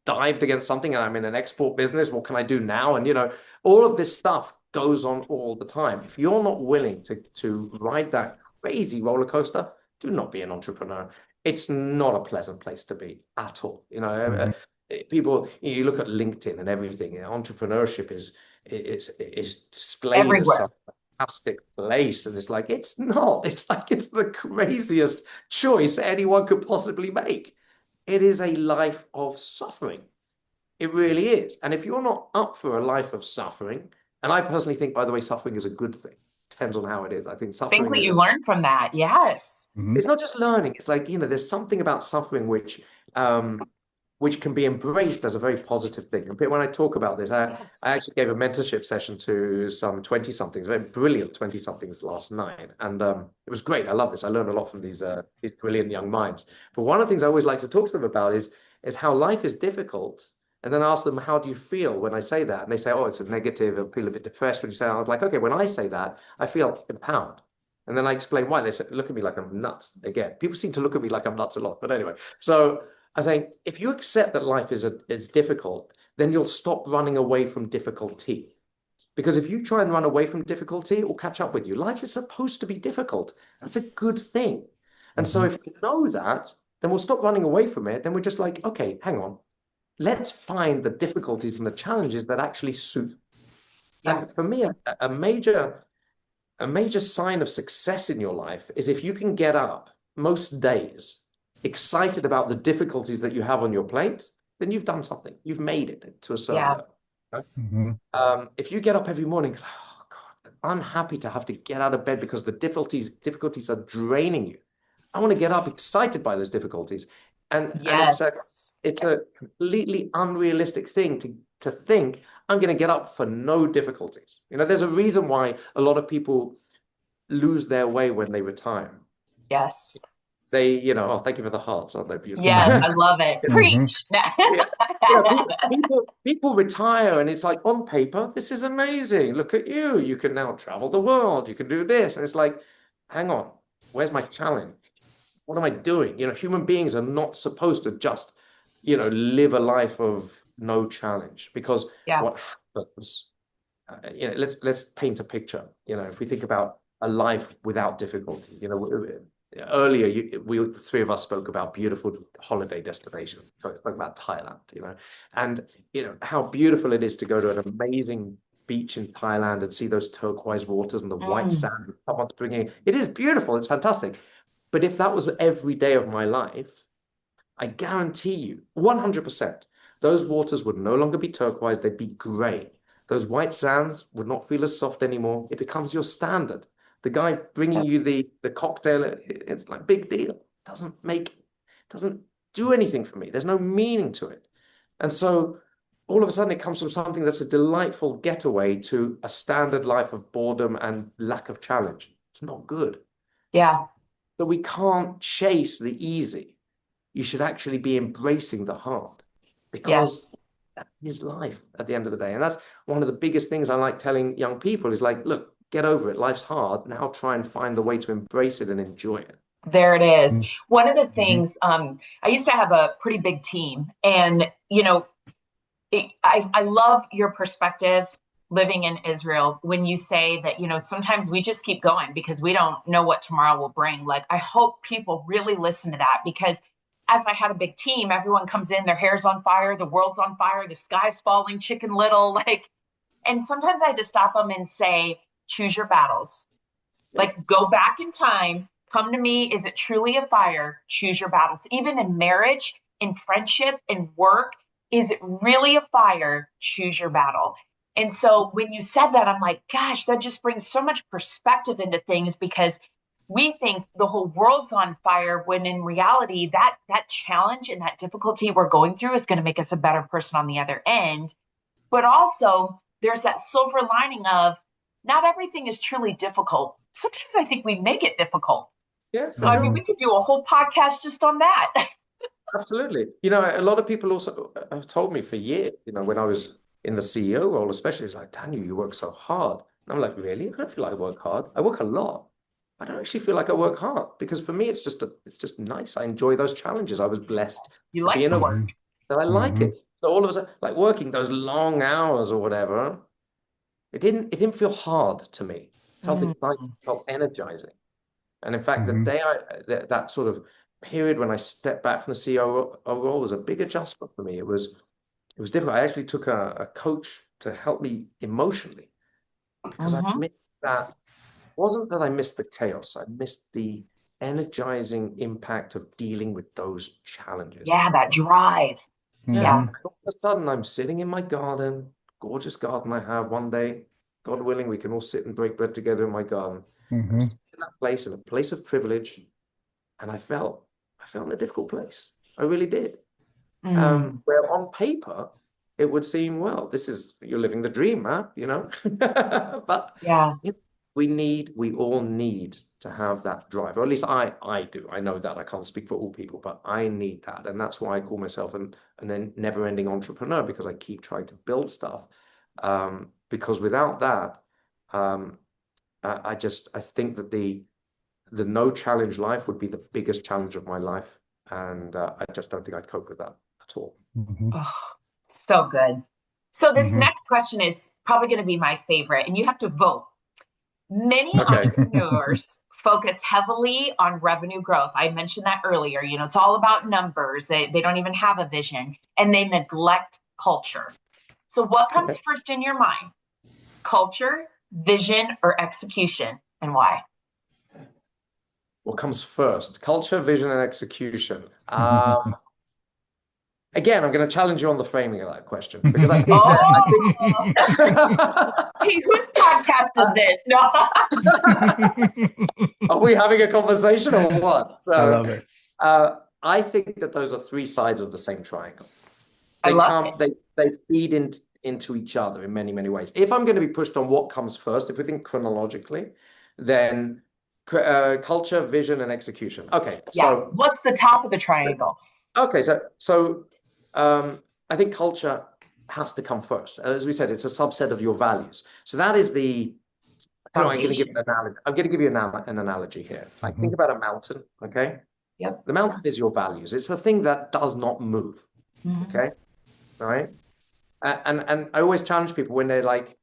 dived against something and I'm in an export business, what can I do now? And all of this stuff goes on all the time. If you're not willing to ride that crazy roller coaster, do not be an entrepreneur. It's not a pleasant place to be at all. People, you look at LinkedIn and everything. Entrepreneurship is displayed everywhere. as some fantastic place, and it's not. It's it's the craziest choice anyone could possibly make. It is a life of suffering. It really is. And if you're not up for a life of suffering, and I personally think, by the way, suffering is a good thing. Depends on how it is. I think suffering what you learn from that. Yes. It's not just learning. It's there's something about suffering which can be embraced as a very positive thing. And when I talk about this, I actually gave a mentorship session to some 20-somethings, very brilliant 20-somethings last night. And it was great. I love this. I learned a lot from these brilliant young minds. But one of the things I always like to talk to them about is how life is difficult. And then I ask them, how do you feel when I say that? And they say, oh, it's a negative. I feel a bit depressed when you say that. I'm like, okay, when I say that, I feel empowered. And then I explain why. They say, look at me like I'm nuts. Again, people seem to look at me like I'm nuts a lot. But anyway, so I say, if you accept that life is difficult, then you'll stop running away from difficulty. Because if you try and run away from difficulty, it will catch up with you. Life is supposed to be difficult. That's a good thing. And so if we know that, then we'll stop running away from it. Then we're just like, okay, hang on. Let's find the difficulties and the challenges that actually suit. Yeah. And for me, a major sign of success in your life is if you can get up most days excited about the difficulties that you have on your plate, then you've done something. You've made it to a certain level. Right? If you get up every morning, oh God, unhappy to have to get out of bed because the difficulties are draining you. I want to get up excited by those difficulties. And Yes. it's a completely unrealistic thing to think I'm going to get up for no difficulties. There's a reason why a lot of people lose their way when they retire. Yes. Oh, thank you for the hearts. Aren't they beautiful? Yes, I love it. Preach. People retire and it's like, on paper, this is amazing. Look at you. You can now travel the world. You can do this. And it's like, hang on, where's my challenge? What am I doing? Human beings are not supposed to just, live a life of no challenge, because what happens, let's paint a picture. If we think about a life without difficulty, earlier the three of us spoke about beautiful holiday destinations. Spoke about Thailand, and how beautiful it is to go to an amazing beach in Thailand and see those turquoise waters and the white sand someone's bringing. It is beautiful. It's fantastic. But if that was every day of my life, I guarantee you 100%, those waters would no longer be turquoise. They'd be gray. Those white sands would not feel as soft anymore. It becomes your standard. The guy bringing you the cocktail, it's like big deal. Doesn't do anything for me. There's no meaning to it. And so all of a sudden it comes from something that's a delightful getaway to a standard life of boredom and lack of challenge. It's not good. Yeah. So we can't chase the easy. You should actually be embracing the hard, because that is life at the end of the day. And that's one of the biggest things I like telling young people is like, look, get over it. Life's hard. Now try and find the way to embrace it and enjoy it. There it is. One of the things, I used to have a pretty big team, and, I love your perspective living in Israel when you say that, sometimes we just keep going because we don't know what tomorrow will bring. Like, I hope people really listen to that, because as I had a big team, everyone comes in, their hair's on fire, the world's on fire, the sky's falling, Chicken Little, and sometimes I had to stop them and say, choose your battles. Like, go back in time, come to me. Is it truly a fire? Choose your battles. Even in marriage, in friendship, in work, is it really a fire? Choose your battle. And so when you said that, I'm like, gosh, that just brings so much perspective into things, because we think the whole world's on fire, when in reality, that challenge and that difficulty we're going through is going to make us a better person on the other end. But also there's that silver lining of not everything is truly difficult. Sometimes I think we make it difficult. Yeah. So, I mean, we could do a whole podcast just on that. Absolutely. A lot of people also have told me for years, when I was in the CEO role, especially, it's like, Daniel, you work so hard. And I'm like, really? I don't feel like I work hard. I work a lot. I don't actually feel like I work hard, because for me, it's just nice. I enjoy those challenges. I was blessed You to be like in the a work. that I like it. So all of a sudden, like working those long hours or whatever, it didn't feel hard to me. It felt exciting, it felt energizing. And in fact, the day that sort of period when I stepped back from the CEO role was a big adjustment for me. It was difficult. I actually took a coach to help me emotionally, because I missed that. It wasn't that I missed the chaos. I missed the energizing impact of dealing with those challenges. Yeah, that drive. Yeah. All of a sudden, I'm sitting in my garden, gorgeous garden I have. One day, God willing, we can all sit and break bread together in my garden. I'm sitting in that place, in a place of privilege, and I felt in a difficult place. I really did. Where on paper, it would seem, well, you're living the dream, man, But we all need to have that drive, or at least I do. I know that I can't speak for all people, but I need that. And that's why I call myself an never-ending entrepreneur, because I keep trying to build stuff. Because without that, I think that the no challenge life would be the biggest challenge of my life. And I just don't think I'd cope with that at all. Oh, so good. So this next question is probably going to be my favorite, and you have to vote. Many entrepreneurs focus heavily on revenue growth. I mentioned that earlier. It's all about numbers. They don't even have a vision, and they neglect culture. So what comes first in your mind? Culture, vision, or execution, and why? What comes first? Culture, vision, and execution. Again, I'm going to challenge you on the framing of that question because I think Oh, hey, whose podcast is this? No. Are we having a conversation or what? I love it. I think that those are three sides of the same triangle. I They love can't, they feed into each other in many, many ways. If I'm going to be pushed on what comes first, if we think chronologically, then culture, vision, and execution. Okay, Yeah. so What's the top of the triangle? okay, so I think culture has to come first. As we said, it's a subset of your values. So that is the I'm going to give an analogy. I'm going to give you an analogy here. Like think about a mountain, okay? Yep. The mountain is your values. It's the thing that does not move, okay? All right. And I always challenge people when they're like,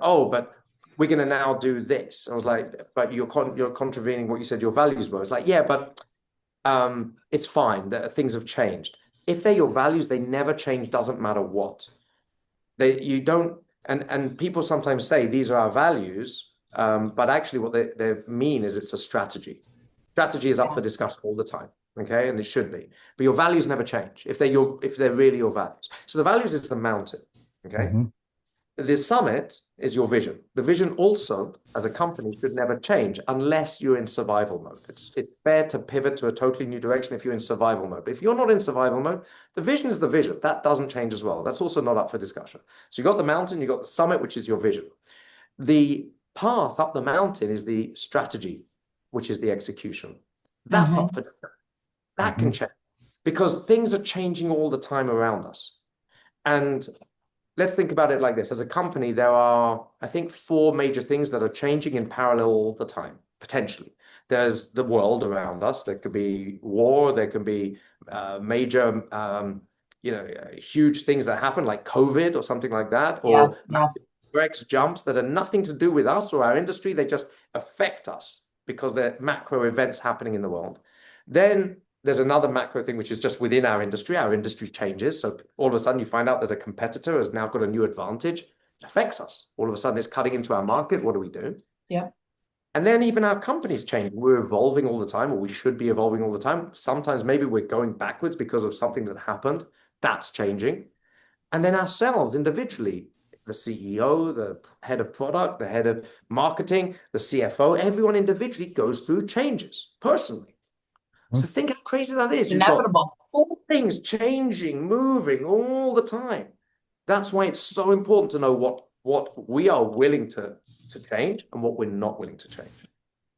oh, but we're going to now do this. I was like, but you're contravening what you said your values were. It's like, yeah, but it's fine that things have changed. If they're your values, they never change. Doesn't matter what. You don't. And people sometimes say these are our values, but actually what they mean is it's a strategy. Strategy is up for discussion all the time, okay, and it should be. But your values never change if they're really your values. So the values is the mountain, okay. The summit is your vision. The vision also, as a company, should never change unless you're in survival mode. It's fair to pivot to a totally new direction if you're in survival mode. But if you're not in survival mode, the vision is the vision. That doesn't change as well. That's also not up for discussion. So you got the mountain, you got the summit, which is your vision. The path up the mountain is the strategy, which is the execution. That's up for discussion. That can change because things are changing all the time around us. And let's think about it like this. As a company, there are, I think, four major things that are changing in parallel all the time, potentially. There's the world around us. There could be war. There can be major, huge things that happen like COVID or something like that, or Brex jumps that are nothing to do with us or our industry. They just affect us because they're macro events happening in the world. Then there's another macro thing, which is just within our industry. Our industry changes. So all of a sudden you find out that a competitor has now got a new advantage. It affects us. All of a sudden it's cutting into our market. What do we do? Yeah. And then even our company's changing. We're evolving all the time, or we should be evolving all the time. Sometimes maybe we're going backwards because of something that happened. That's changing. And then ourselves individually, the CEO, the head of product, the head of marketing, the CFO, everyone individually goes through changes personally. So think how crazy that is. You've got all things changing, moving all the time. That's why it's so important to know what we are willing to change and what we're not willing to change.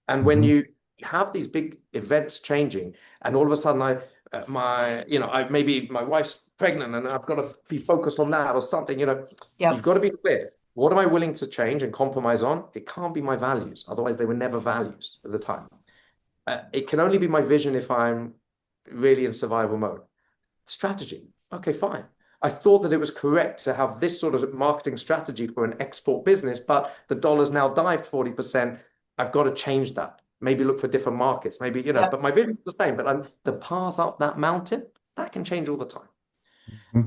And when you have these big events changing, and all of a sudden maybe my wife's pregnant and I've got to be focused on that or something, you've got to be clear. What am I willing to change and compromise on? It can't be my values. Otherwise, they were never values at the time. It can only be my vision if I'm really in survival mode. Strategy. Okay, fine. I thought that it was correct to have this sort of marketing strategy for an export business, but the dollar's now dived 40%. I've got to change that. Maybe look for different markets. Maybe, but my vision is the same. But the path up that mountain, that can change all the time.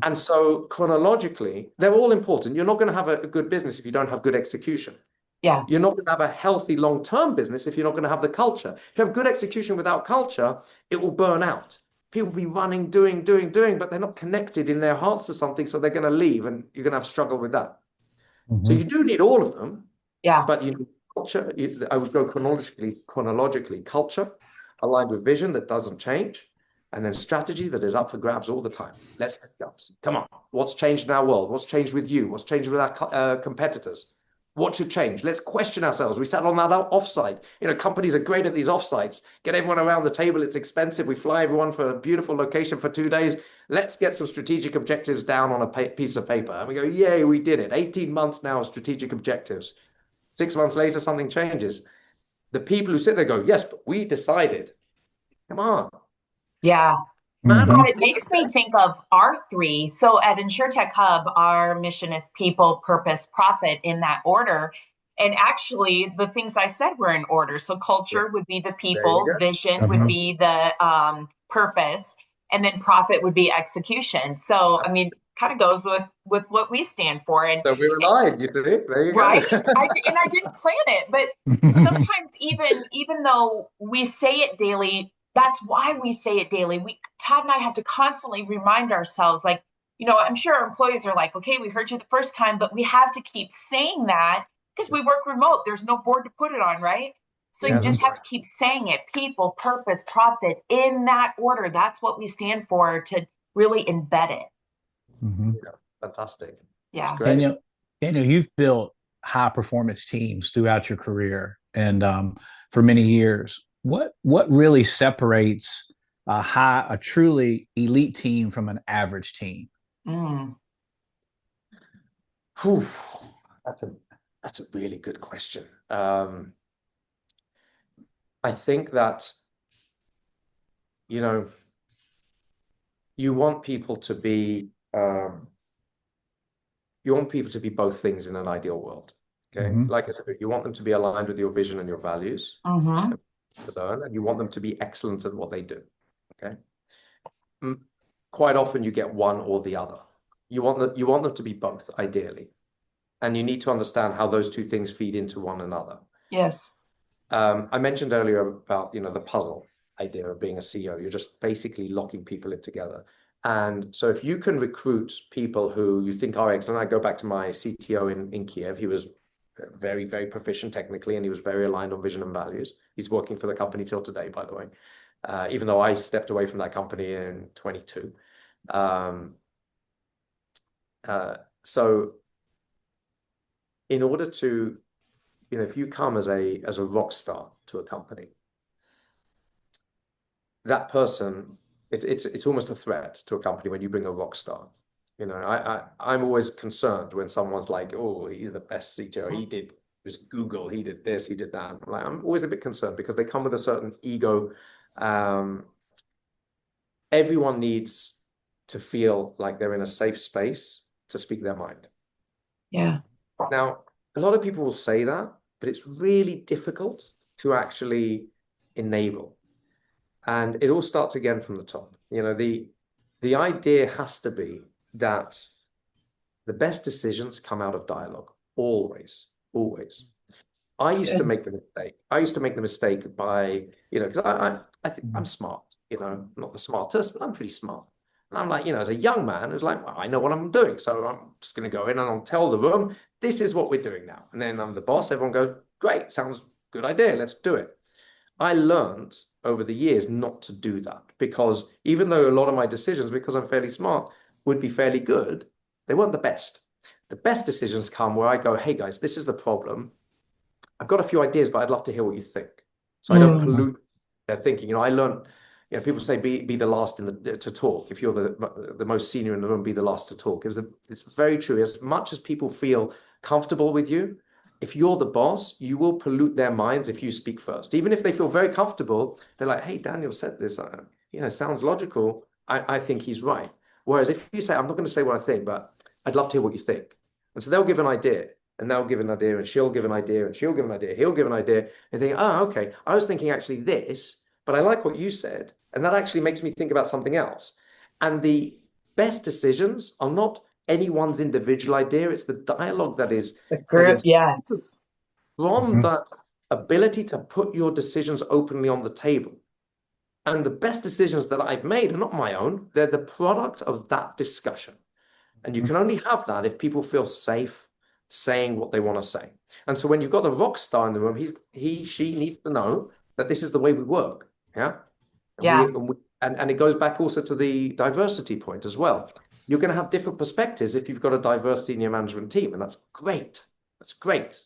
And so chronologically, they're all important. You're not going to have a good business if you don't have good execution. Yeah. You're not going to have a healthy long-term business if you're not going to have the culture. If you have good execution without culture, it will burn out. People will be running, doing, but they're not connected in their hearts to something, so they're going to leave, and you're going to have struggle with that. So you do need all of them. Yeah. But you need culture. I would go chronologically. Culture aligned with vision that doesn't change, and then strategy that is up for grabs all the time. Let's discuss. Come on. What's changed in our world? What's changed with you? What's changed with our competitors? What should change? Let's question ourselves. We sat on that offsite. Companies are great at these offsites. Get everyone around the table. It's expensive. We fly everyone for a beautiful location for 2 days. Let's get some strategic objectives down on a piece of paper. And we go, yay, we did it. 18 months now of strategic objectives. 6 months later, something changes. The people who sit there go, yes, but we decided. Come on. Yeah. It makes me think of our three. So at InsurTech Hub, our mission is people, purpose, profit in that order. And actually, the things I said were in order. So culture would be the people, vision would be the purpose, and then profit would be execution. So, I mean, kind of goes with what we stand for. And so we're aligned, you see? There you go. Right? I didn't plan it, but sometimes even though we say it daily, That's why we say it daily. Todd and I have to constantly remind ourselves, like, I'm sure our employees are like, okay, we heard you the first time, but we have to keep saying that because we work remote. There's no board to put it on, right? So you just have to keep saying it. People, purpose, profit, in that order. That's what we stand for, to really embed it. Mm-hmm. Yeah, fantastic. Yeah. It's great. Daniel, you've built high performance teams throughout your career and for many years. What really separates a truly elite team from an average team? Mm. Whew. That's a really good question. I think that, you want people to be both things in an ideal world. Okay. Mm-hmm. Like I said, you want them to be aligned with your vision and your values, Mm-hmm. to learn, and you want them to be excellent at what they do. Okay. Quite often you get one or the other. You want them to be both, ideally. And you need to understand how those two things feed into one another. Yes. I mentioned earlier about, the puzzle idea of being a CEO. You're just basically locking people in together. And so if you can recruit people who you think are excellent, I go back to my CTO in Kiev. He was very, very proficient technically, and he was very aligned on vision and values. He's working for the company till today, by the way, even though I stepped away from that company in 22. So in order to, if you come as a rock star to a company, that person, it's almost a threat to a company when you bring a rock star. I'm always concerned when someone's like, oh, he's the best CTO. It was Google. He did this, he did that. I'm always a bit concerned because they come with a certain ego. Everyone needs to feel like they're in a safe space to speak their mind. Yeah. Now, a lot of people will say that, but it's really difficult to actually enable. And it all starts again from the top. The idea has to be that the best decisions come out of dialogue, always, always. I used to make the mistake. I used to make the mistake by, because I think I'm smart, not the smartest, but I'm pretty smart. And I'm like, as a young man, it's like, well, I know what I'm doing. So I'm just going to go in and I'll tell the room, this is what we're doing now. And then I'm the boss. Everyone goes, great, sounds good idea. Let's do it. I learned over the years not to do that, because even though a lot of my decisions, because I'm fairly smart, would be fairly good, they weren't the best. The best decisions come where I go, hey guys, this is the problem. I've got a few ideas, but I'd love to hear what you think. So I don't pollute their thinking. I learned, people say be the last to talk. If you're the most senior in the room, be the last to talk. It's very true. As much as people feel comfortable with you, if you're the boss, you will pollute their minds if you speak first. Even if they feel very comfortable, they're like, hey, Daniel said this, sounds logical. I think he's right. Whereas if you say, I'm not going to say what I think, but I'd love to hear what you think. And so they'll give an idea, and they'll give an idea, and she'll give an idea, and she'll give an idea, he'll give an idea, and think, oh, okay, I was thinking actually this, but I like what you said, and that actually makes me think about something else. And the best decisions are not anyone's individual idea, it's the dialogue that is the group, yes, from that ability to put your decisions openly on the table. And the best decisions that I've made are not my own, they're the product of that discussion. And you can only have that if people feel safe saying what they want to say. And so when you've got the rock star in the room, she needs to know that this is the way we work. Yeah. And it goes back also to the diversity point as well. You're going to have different perspectives if you've got a diverse senior management team, and that's great. That's great.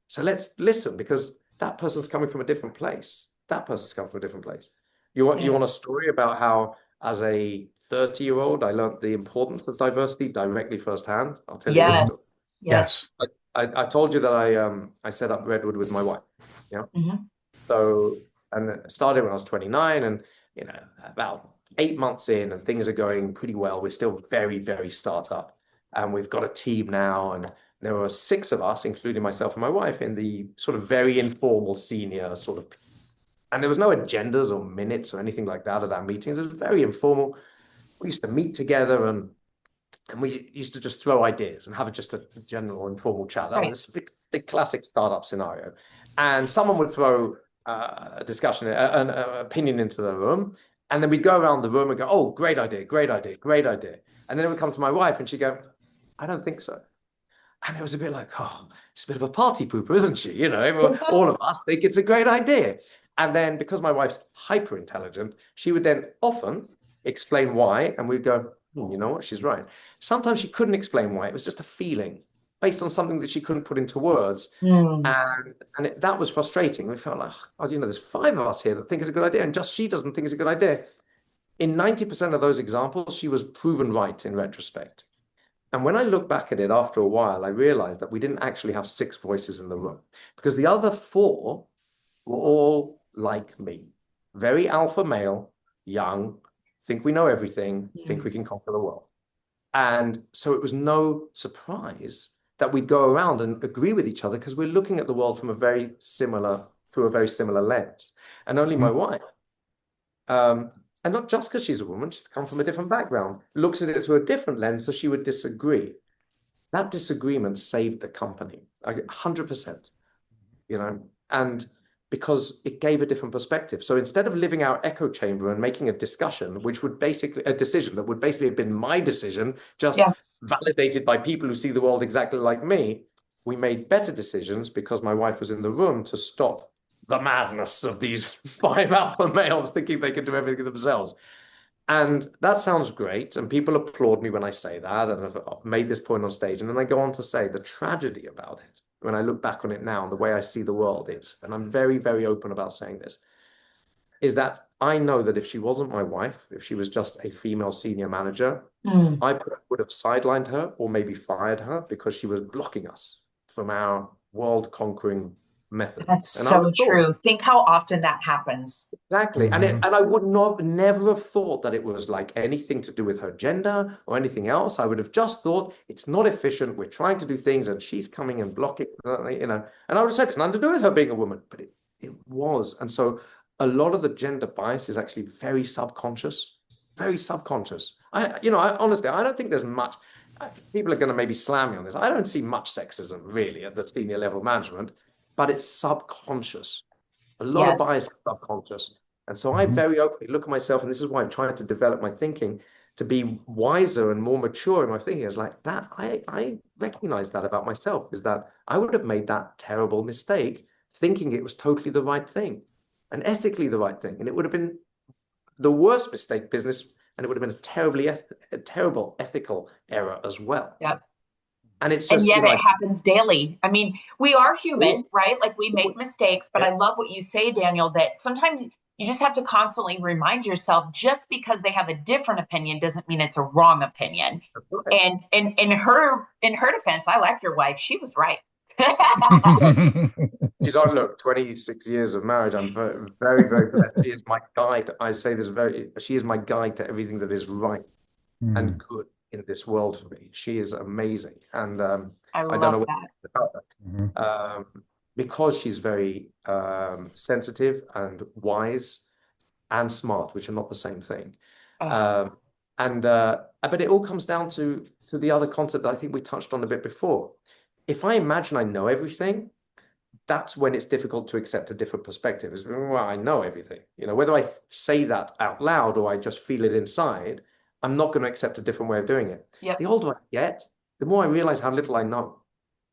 So let's listen, because that person's coming from a different place. That person's coming from a different place. You want a story about how, as a 30-year-old, I learned the importance of diversity directly firsthand? I'll tell you this story. Yes. I told you that I set up Redwood with my wife. Yeah. So, and it started when I was 29, and about 8 months in, and things are going pretty well. We're still very, very startup, and we've got a team now, and there were 6 of us, including myself and my wife, in the sort of very informal senior sort of. And there was no agendas or minutes or anything like that at our meetings. It was very informal. We used to meet together, and we used to just throw ideas and have just a general informal chat. That was the classic startup scenario. And someone would throw discussion, an opinion into the room. And then we'd go around the room and go, oh, great idea, great idea, great idea. And then it would come to my wife and she'd go, I don't think so. And it was a bit like, oh, she's a bit of a party pooper, isn't she? You know, everyone, all of us think it's a great idea. And then because my wife's hyper intelligent, she would then often explain why. And we'd go, you know what? She's right. Sometimes she couldn't explain why. It was just a feeling based on something that she couldn't put into words. Mm. And that was frustrating. We felt like, oh, you know, there's 5 of us here that think it's a good idea, and just she doesn't think it's a good idea. In 90% of those examples, she was proven right in retrospect. And when I look back at it after a while, I realized that we didn't actually have 6 voices in the room because the other 4 were all like me. Very alpha male, young, think we know everything, think we can conquer the world. And so it was no surprise that we'd go around and agree with each other because we're looking at the world from through a very similar lens. And only my wife, and not just because she's a woman, she's come from a different background, looks at it through a different lens, so she would disagree. That disagreement saved the company, 100%, you know, and because it gave a different perspective. So instead of living our echo chamber and making a discussion, which would basically, a decision that would basically have been my decision, just validated by people who see the world exactly like me, we made better decisions because my wife was in the room to stop the madness of these 5 alpha males thinking they can do everything themselves. And that sounds great. And people applaud me when I say that. And I've made this point on stage. And then I go on to say the tragedy about it, when I look back on it now, and the way I see the world is, and I'm very, very open about saying this, is that I know that if she wasn't my wife, if she was just a female senior manager, I would have sidelined her or maybe fired her because she was blocking us from our world-conquering method. That's so true. Think how often that happens. Exactly. And I would never have thought that it was like anything to do with her gender or anything else. I would have just thought it's not efficient. We're trying to do things and she's coming and blocking, you know. And I would have said it's nothing to do with her being a woman, but it was. And so a lot of the gender bias is actually very subconscious, very subconscious. Honestly, I don't think there's much. People are going to maybe slam me on this. I don't see much sexism really at the senior level management, but it's subconscious. A lot of bias is subconscious. And so I very openly look at myself, and this is why I'm trying to develop my thinking to be wiser and more mature in my thinking. It's like that. I recognize that about myself, is that I would have made that terrible mistake thinking it was totally the right thing and ethically the right thing. And it would have been the worst mistake business, and it would have been a terrible ethical error as well. Yep. And it's just, and yet it happens daily. I mean, we are human, right? Like we make mistakes, but I love what you say, Daniel, that sometimes you just have to constantly remind yourself just because they have a different opinion doesn't mean it's a wrong opinion. And in her defense, I like your wife. She was right. She's on, look, 26 years of marriage. I'm very, very, very blessed. She is my guide. I say this she is my guide to everything that is right and good in this world for me. She is amazing. And I don't know what about that. Because she's very sensitive and wise and smart, which are not the same thing. But it all comes down to the other concept that I think we touched on a bit before. If I imagine I know everything, that's when it's difficult to accept a different perspective. Is, well, I know everything. You know, whether I say that out loud or I just feel it inside, I'm not going to accept a different way of doing it. Yep. The older I get, the more I realize how little I know.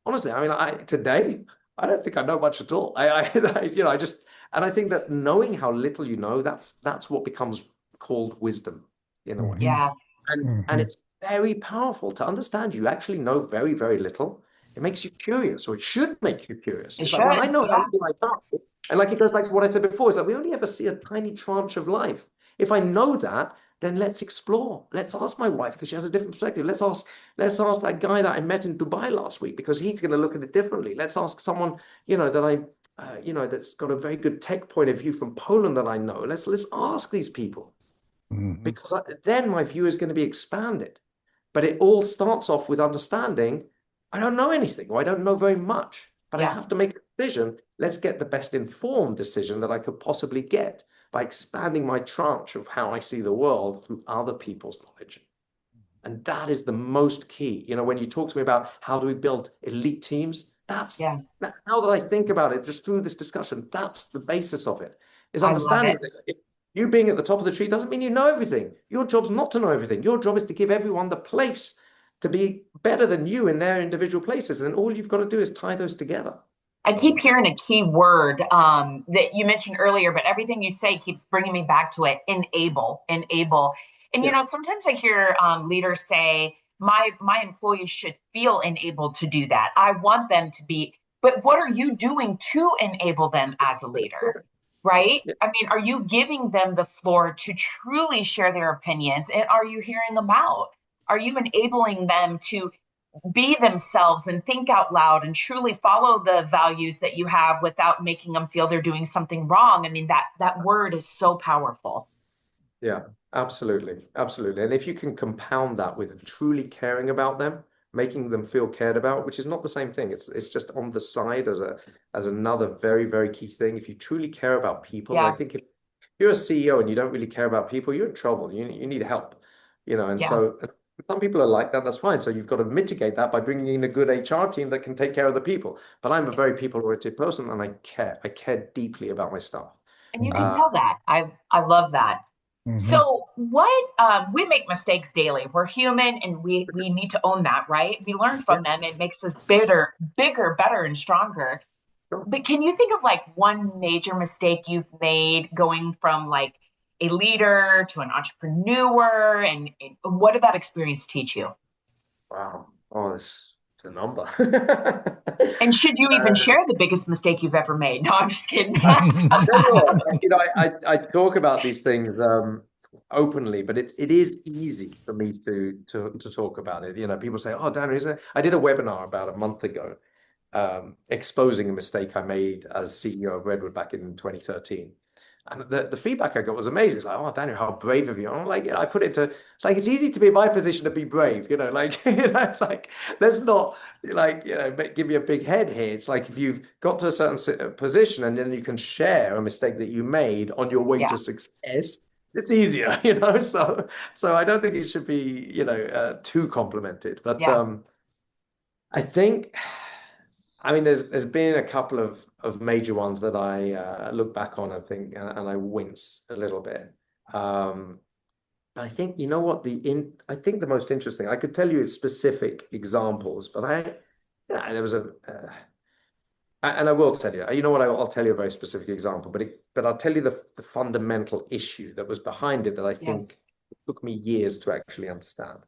Honestly, I mean, today, I don't think I know much at all. And I think that knowing how little you know, that's what becomes called wisdom in a way. Yeah. And it's very powerful to understand you actually know very, very little. It makes you curious, or it should make you curious. It's like, well, I know how little I know. And like it goes back to what I said before, it's like we only ever see a tiny tranche of life. If I know that, then let's explore. Let's ask my wife because she has a different perspective. Let's ask that guy that I met in Dubai last week because he's going to look at it differently. Let's ask someone, that's got a very good tech point of view from Poland that I know. Let's ask these people because then my view is going to be expanded. But it all starts off with understanding I don't know anything or I don't know very much, but I have to make a decision. Let's get the best informed decision that I could possibly get by expanding my tranche of how I see the world through other people's knowledge. And that is the most key. You know, when you talk to me about how do we build elite teams, That's Yeah, how did I think about it just through this discussion? That's the basis of it, is I love understanding it. that you being at the top of the tree doesn't mean you know everything. Your job's not to know everything. Your job is to give everyone the place to be better than you in their individual places. And all you've got to do is tie those together. I keep hearing a key word that you mentioned earlier, but everything you say keeps bringing me back to it: enable, enable. And Yeah. sometimes I hear leaders say, "My employees should feel enabled to do that. I want them to be." But what are you doing to enable them as a leader? Right? Yeah. I mean, are you giving them the floor to truly share their opinions, and are you hearing them out? Are you enabling them to be themselves and think out loud and truly follow the values that you have without making them feel they're doing something wrong? I mean, that word is so powerful. Yeah, absolutely. Absolutely. And if you can compound that with truly caring about them, making them feel cared about, which is not the same thing. It's just on the side as another very, very key thing. If you truly care about people, and I Yeah, think if you're a CEO and you don't really care about people, you're in trouble. You need help, and yeah. so some people are like that, that's fine. So you've got to mitigate that by bringing in a good HR team that can take care of the people. But I'm a very people-oriented person and I care. I care deeply about my staff. And you can Uh, tell that. I love that. Mm-hmm. So what we make mistakes daily. We're human and we need to own that, right? We learn yeah, from them. It makes us bigger, better, and stronger. sure. But can you think of like one major mistake you've made going from like a leader to an entrepreneur? And what did that experience teach you? Wow. Oh, it's a number. And should you even Uh, share the biggest mistake you've ever made? No, I'm just kidding. I tell you what, I talk about these things openly, but it is easy for me to talk about it. People say, "Oh, Dan, I did a webinar about a month ago, exposing a mistake I made as CEO of Redwood back in 2013." And the feedback I got was amazing. It's like, "Oh, Daniel, how brave of you." I'm like, I put it to, it's like, it's easy to be in my position to be brave, like, it's like, let's not like, give me a big head here. It's like, if you've got to a certain position and then you can share a mistake that you made on your way Yeah. to success, it's easier, so I don't think it should be, too complimented, but, Yeah. I think, I mean, there's been a couple of major ones that I look back on, I think, and I wince a little bit. Um, I think, you know what, I think the most interesting, I could tell you specific examples, but there was and I will tell you, you know what, I'll tell you a very specific example, but I'll tell you the fundamental issue that was behind it that I think Yes. took me years to actually understand.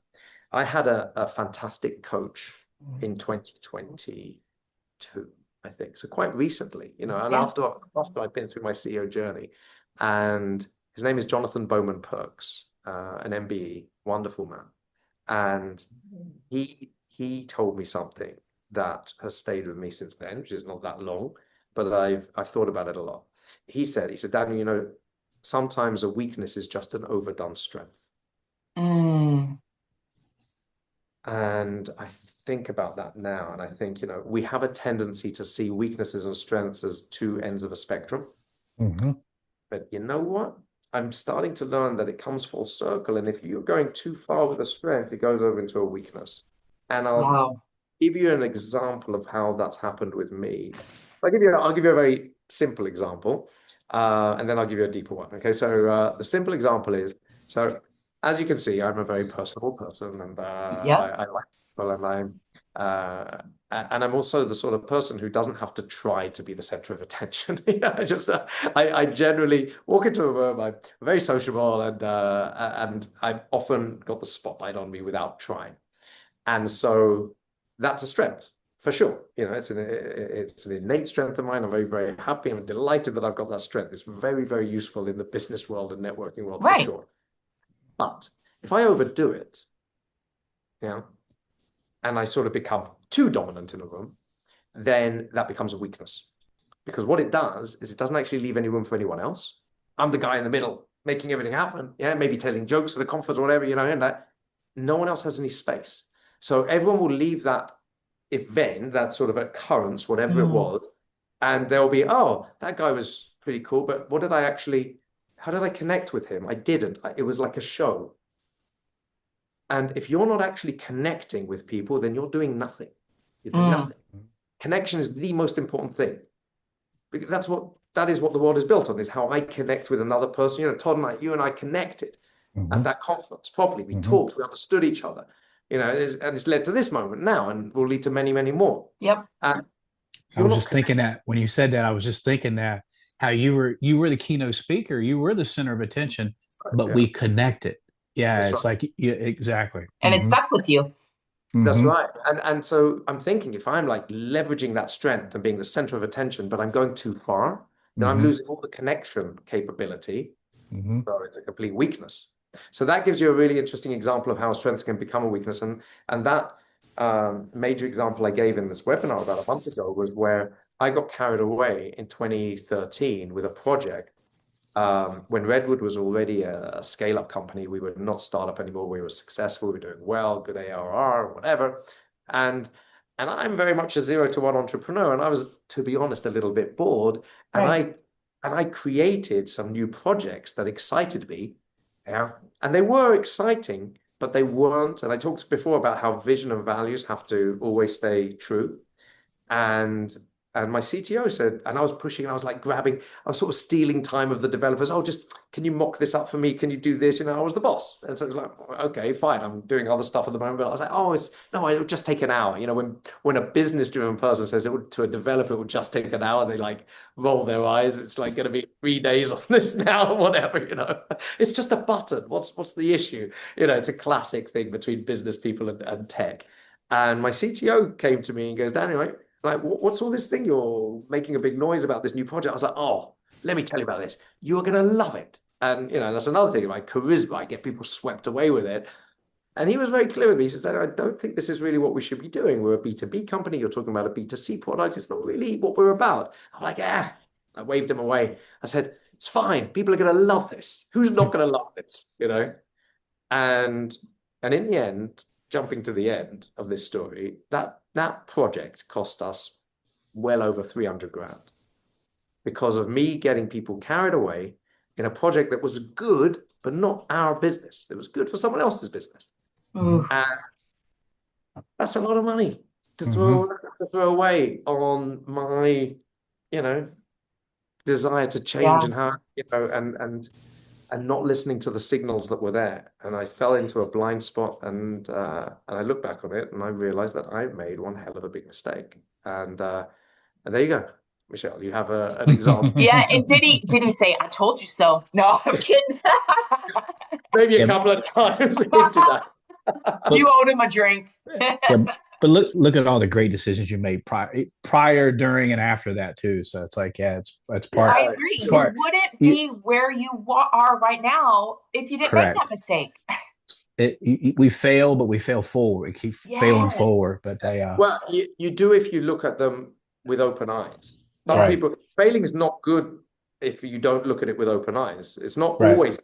I had a fantastic coach in 2022, I think. So quite recently, and Yeah. after I've been through my CEO journey, and his name is Jonathan Bowman Perks, an MBE, wonderful man. And he told me something that has stayed with me since then, which is not that long, but I've thought about it a lot. He said, Daniel, sometimes a weakness is just an overdone strength. Mm, And I think about that now, and I think, we have a tendency to see weaknesses and strengths as two ends of a spectrum. Mm-hmm. But you know what? I'm starting to learn that it comes full circle. And if you're going too far with a strength, it goes over into a weakness. And I'll wow. give you an example of how that's happened with me. I'll give you a very simple example, and then I'll give you a deeper one. Okay, so the simple example is, so as you can see, I'm a very personable person, and Yep. I like people, and I'm also the sort of person who doesn't have to try to be the center of attention. I generally walk into a room. I'm very sociable, and I've often got the spotlight on me without trying. And so that's a strength for sure. It's an innate strength of mine. I'm very, very happy. I'm delighted that I've got that strength. It's very, very useful in the business world and networking world for Right. sure. But if I overdo it, yeah, and I sort of become too dominant in a room, then that becomes a weakness. Because what it does is it doesn't actually leave any room for anyone else. I'm the guy in the middle making everything happen. Yeah, maybe telling jokes at the conference or whatever, and that no one else has any space. So everyone will leave that event, that sort of occurrence, whatever it Mm, was, and they'll be, oh, that guy was pretty cool, but how did I connect with him? I didn't. It was like a show. And if you're not actually connecting with people, then you're doing nothing. You're doing mm. nothing. connection is the most important thing. Because that is what the world is built on, is how I connect with another person. You know, Todd and I, you and I connected at that conference properly. We talked, we understood each other, you know, and it's led to this moment now, and will lead to many, many more. Yep. I was just thinking that when you said that, I was just thinking that how you were the keynote speaker, you were the center of attention, but we connected. Yeah, That's it's right. like, yeah, exactly. And it stuck with you. That's right. And so I'm thinking, if I'm like leveraging that strength and being the center of attention, but I'm going too far, then I'm losing all the connection capability. So it's a complete weakness. So that gives you a really interesting example of how strength can become a weakness. And that major example I gave in this webinar about a month ago was where I got carried away in 2013 with a project. When Redwood was already a scale-up company, we were not startup anymore. We were successful. We were doing well, good ARR, whatever. And I'm very much a 0 to 1 entrepreneur. And I was, to be honest, a little bit bored. And I created some new projects that excited me. Yeah. And they were exciting, but they weren't. And I talked before about how vision and values have to always stay true. And my CTO said, and I was pushing, I was like grabbing, I was sort of stealing time of the developers. Oh, just can you mock this up for me? Can you do this? You know, I was the boss. And so it was like, okay, fine. I'm doing other stuff at the moment. But I was like, oh, it'll just take an hour. You know, when a business-driven person says to a developer, it will just take an hour, they like roll their eyes. It's like going to be 3 days on this now or whatever, you know. It's just a button. What's the issue? You know, it's a classic thing between business people and tech. And my CTO came to me and goes, Daniel, like, what's all this thing? You're making a big noise about this new project. I was like, oh, let me tell you about this. You're going to love it. And, you know, that's another thing, like charisma. I get people swept away with it. And he was very clear with me. He said, I don't think this is really what we should be doing. We're a B2B company. You're talking about a B2C product. It's not really what we're about. I'm like, I waved him away. I said, it's fine. People are going to love this. Who's not going to love this? You know? And in the end, jumping to the end of this story, that project cost us well over 300 grand because of me getting people carried away in a project that was good, but not our business. It was good for someone else's business. And that's a lot of money to throw away on my, you know, desire to change and how, you know, and not listening to the signals that were there. And I fell into a blind spot, and I look back on it and I realized that I made one hell of a big mistake. And there you go. Michelle, you have an example. Yeah, and did he say, I told you so? No, I'm kidding. Maybe a couple of times into that. You owed him a drink. But look at all the great decisions you made prior, during, and after that too. So it's like, it's part. I agree. You wouldn't be where you are right now if you didn't make that mistake. We fail, but we fail forward. We keep failing forward. But well, you do if you look at them with open eyes. Some people, failing is not good if you don't look at it with open eyes. It's not always,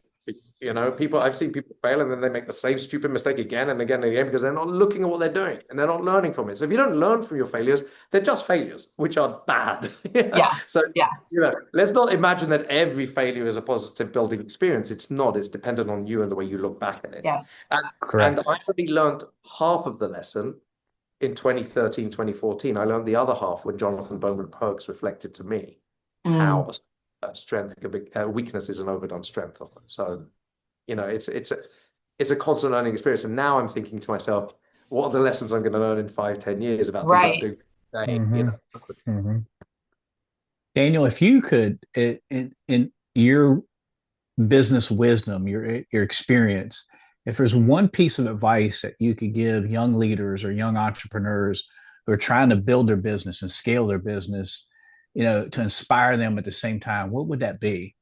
you know, I've seen people fail and then they make the same stupid mistake again and again and again because they're not looking at what they're doing and they're not learning from it. So if you don't learn from your failures, they're just failures, which are bad. So, you know, let's not imagine that every failure is a positive building experience. It's not. It's dependent on you and the way you look back at it. Yes. And I only learned half of the lesson in 2013, 2014. I learned the other half when Jonathan Bowman Perks reflected to me how a strength can be, a weakness is an overdone strength. So, you know, it's a constant learning experience. And now I'm thinking to myself, what are the lessons I'm going to learn in 5-10 years about things I'm doing today? You know? Daniel, if you could, in your business wisdom, your experience, if there's one piece of advice that you could give young leaders or young entrepreneurs who are trying to build their business and scale their business, you know, to inspire them at the same time, what would that be?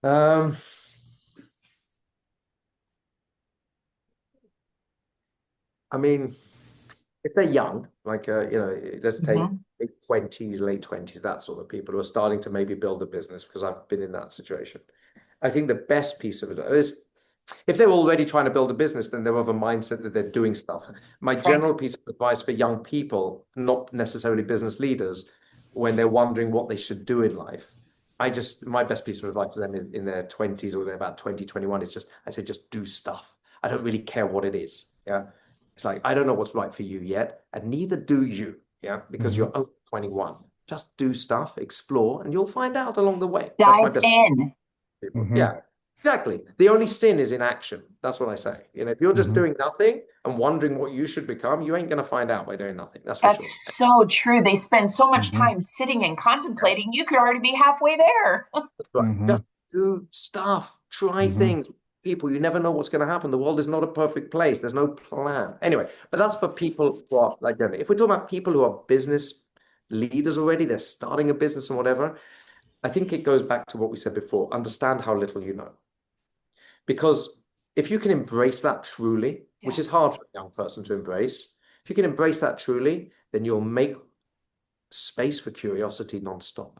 I mean, if they're young, like, you know, let's take late 20s, that sort of people who are starting to maybe build a business, because I've been in that situation. I think the best piece of it is, if they're already trying to build a business, then they're of a mindset that they're doing stuff. My general piece of advice for young people, not necessarily business leaders, when they're wondering what they should do in life, my best piece of advice to them in their 20s or they're about 20, 21 is I say, just do stuff. I don't really care what it is. Yeah. It's like, I don't know what's right for you yet, and neither do you, yeah, because you're only 21. Just do stuff, explore, and you'll find out along the way. That's my Dive best in. people. Yeah, exactly. The only sin is inaction. That's what I say. If you're just doing nothing and wondering what you should become, you ain't going to find out by doing nothing. That's for sure. That's so true. They spend so much time sitting and contemplating. You could already be halfway there. That's right. Just do stuff, try things. People, you never know what's going to happen. The world is not a perfect place. There's no plan. Anyway, but that's for people who are like, if we're talking about people who are business leaders already, they're starting a business and whatever, I think it goes back to what we said before. Understand how little you know. Because if you can embrace that truly, which is hard for a young person to embrace, if you can embrace that truly, then you'll make space for curiosity nonstop,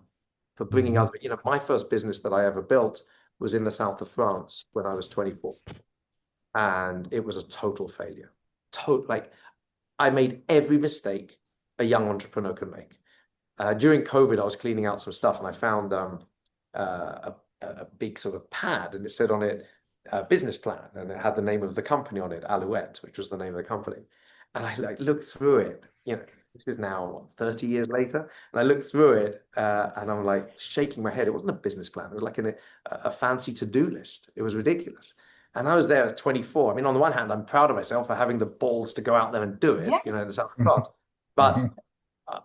for bringing other, my first business that I ever built was in the south of France when I was 24. And it was a total failure. Like, I made every mistake a young entrepreneur can make. During COVID, I was cleaning out some stuff and I found a big sort of pad, and it said on it, business plan, and it had the name of the company on it, Alouette, which was the name of the company. And I looked through it, this is now 30 years later, and I looked through it and I'm like shaking my head. It wasn't a business plan. It was like a fancy to-do list. It was ridiculous. And I was there at 24. I mean, on the one hand, I'm proud of myself for having the balls to go out there and do it, in the South of France. But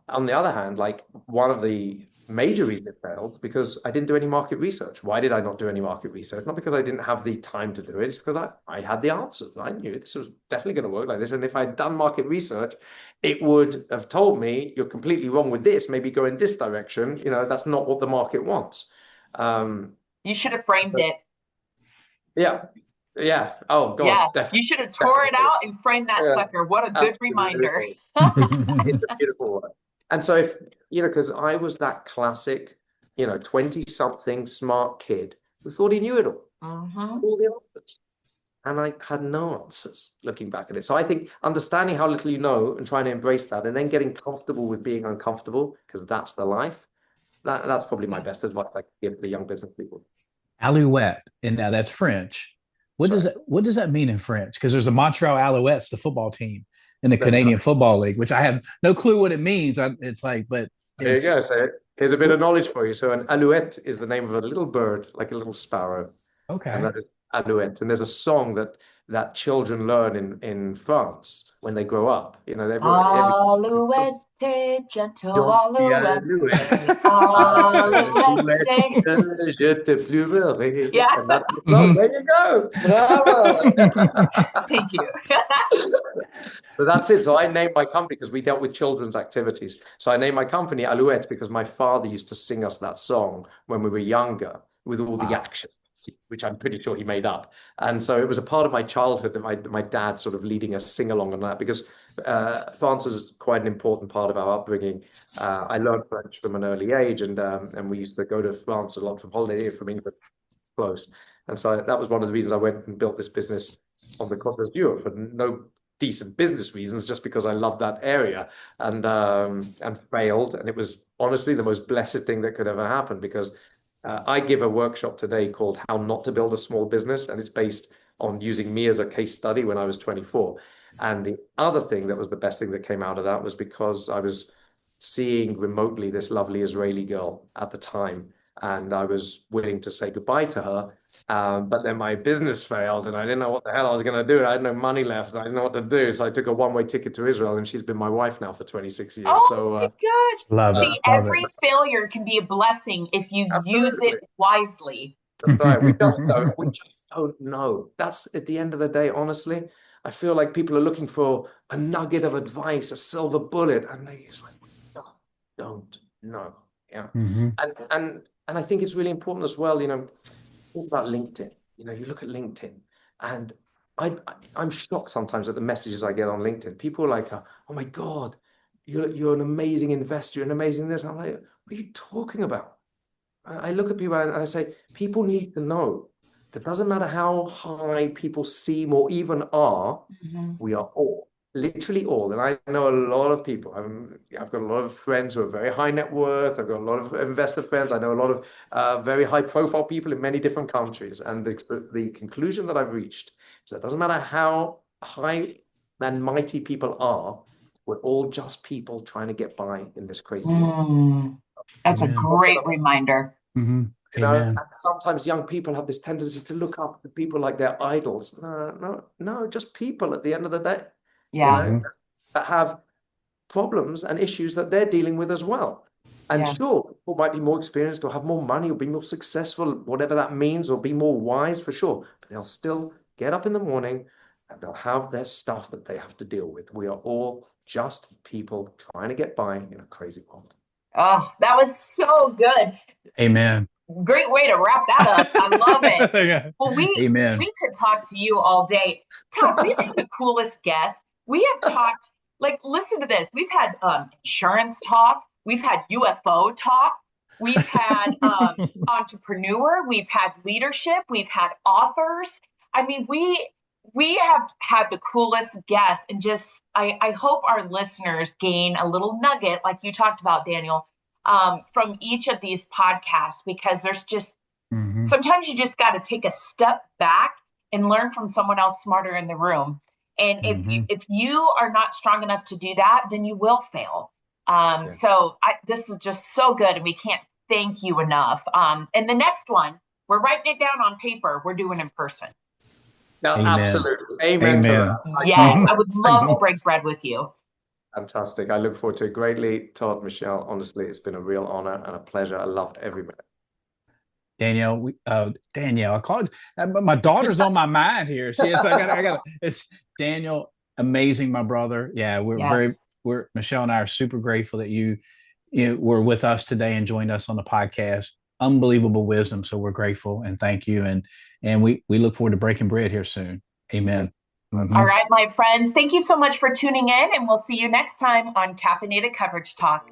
on the other hand, like, one of the major reasons it failed because I didn't do any market research. Why did I not do any market research? Not because I didn't have the time to do it. It's because I had the answers. I knew this was definitely going to work like this. And if I'd done market research, it would have told me, you're completely wrong with this. Maybe go in this direction. That's not what the market wants. You should have framed it. Yeah. Yeah. Oh, God. Yeah. Definitely. You should have tore it out and framed that sucker. What a good reminder. It's a beautiful one. And so because I was that classic, 20-something smart kid who thought he knew it all, all the answers. And I had no answers looking back at it. So I think understanding how little you know and trying to embrace that, and then getting comfortable with being uncomfortable, because that's the life. That's probably my best advice I can give the young business people. Alouette, and now that's French. What does that mean in French? Because there's the Montreal Alouettes, the football team in the Canadian Football League, which I have no clue what it means. It's like, but there you go. So here's a bit of knowledge for you. So an alouette is the name of a little bird, like a little sparrow. Okay. And that is alouette. And there's a song that children learn in France when they grow up. Alouette, gentle alouette. Alouette, je te plumerai. Yeah. And that's the song. There you go. Bravo. Thank you. So that's it. So I named my company because we dealt with children's activities. So I named my company Alouette because my father used to sing us that song when we were younger with all the action, which I'm pretty sure he made up. And so it was a part of my childhood that my dad sort of leading us sing along on that, because France was quite an important part of our upbringing. I learned French from an early age, and we used to go to France a lot from holiday from England, close. And so that was one of the reasons I went and built this business on the Côte d'Azur, for no decent business reasons, just because I loved that area, and failed. And it was honestly the most blessed thing that could ever happen, because I give a workshop today called How Not to Build a Small Business, and it's based on using me as a case study when I was 24. And the other thing that was the best thing that came out of that was because I was seeing remotely this lovely Israeli girl at the time, and I was willing to say goodbye to her. But then my business failed, and I didn't know what the hell I was going to do. I had no money left, and I didn't know what to do. So I took a one-way ticket to Israel, and she's been my wife now for 26 years. Oh my gosh. Love See, every failure can be a blessing if you use it wisely. That's right. We just don't know. That's, at the end of the day, honestly, I feel like people are looking for a nugget of advice, a silver bullet, and they just like, don't know. Yeah. And I think it's really important as well, think about LinkedIn. You look at LinkedIn, and I'm shocked sometimes at the messages I get on LinkedIn. People are like, oh my God, you're an amazing investor, you're an amazing this. I'm like, what are you talking about? I look at people and I say, people need to know that doesn't matter how high people seem or even are, we are all, literally all. And I know a lot of people. I've got a lot of friends who are very high net worth. I've got a lot of investor friends. I know a lot of very high profile people in many different countries. And the conclusion that I've reached is that it doesn't matter how high than mighty people are. We're all just people trying to get by in this crazy world. That's Amen. A great reminder. Mm-hmm. You know, and sometimes young people have this tendency to look up to people like their idols. No, just people at the end of the day. Yeah. You know, that have problems and issues that they're dealing with as well. And sure, people might be more experienced or have more money or be more successful, whatever that means, or be more wise for sure. But they'll still get up in the morning and they'll have their stuff that they have to deal with. We are all just people trying to get by in a crazy world. Oh, that was so good. Amen. Great way to wrap that up. I love it. Yeah. Well, we could talk to you all day. Todd, we've had the coolest guests. We have talked, like, listen to this. We've had insurance talk. We've had UFO talk. We've had entrepreneur. We've had leadership. We've had authors. I mean, we have had the coolest guests, and just I hope our listeners gain a little nugget, like you talked about, Daniel, from each of these podcasts, because there's just sometimes you just got to take a step back and learn from someone else smarter in the room. And if you are not strong enough to do that, then you will fail. So this is just so good, and we can't thank you enough. And the next one, we're writing it down on paper. We're doing in person. No, absolutely. Amen. Yes, I would love to break bread with you. Fantastic. I look forward to it greatly. Todd, Michelle, honestly, it's been a real honor and a pleasure. I loved every minute. Danielle, Danielle, I called, my daughter's on my mind here. She is, it's Daniel, amazing, my brother. Yeah, Michelle and I are super grateful that you were with us today and joined us on the podcast. Unbelievable wisdom. So we're grateful and thank you. And we look forward to breaking bread here soon. Amen. All right, my friends, thank you so much for tuning in, and we'll see you next time on Caffeinated Coverage Talk.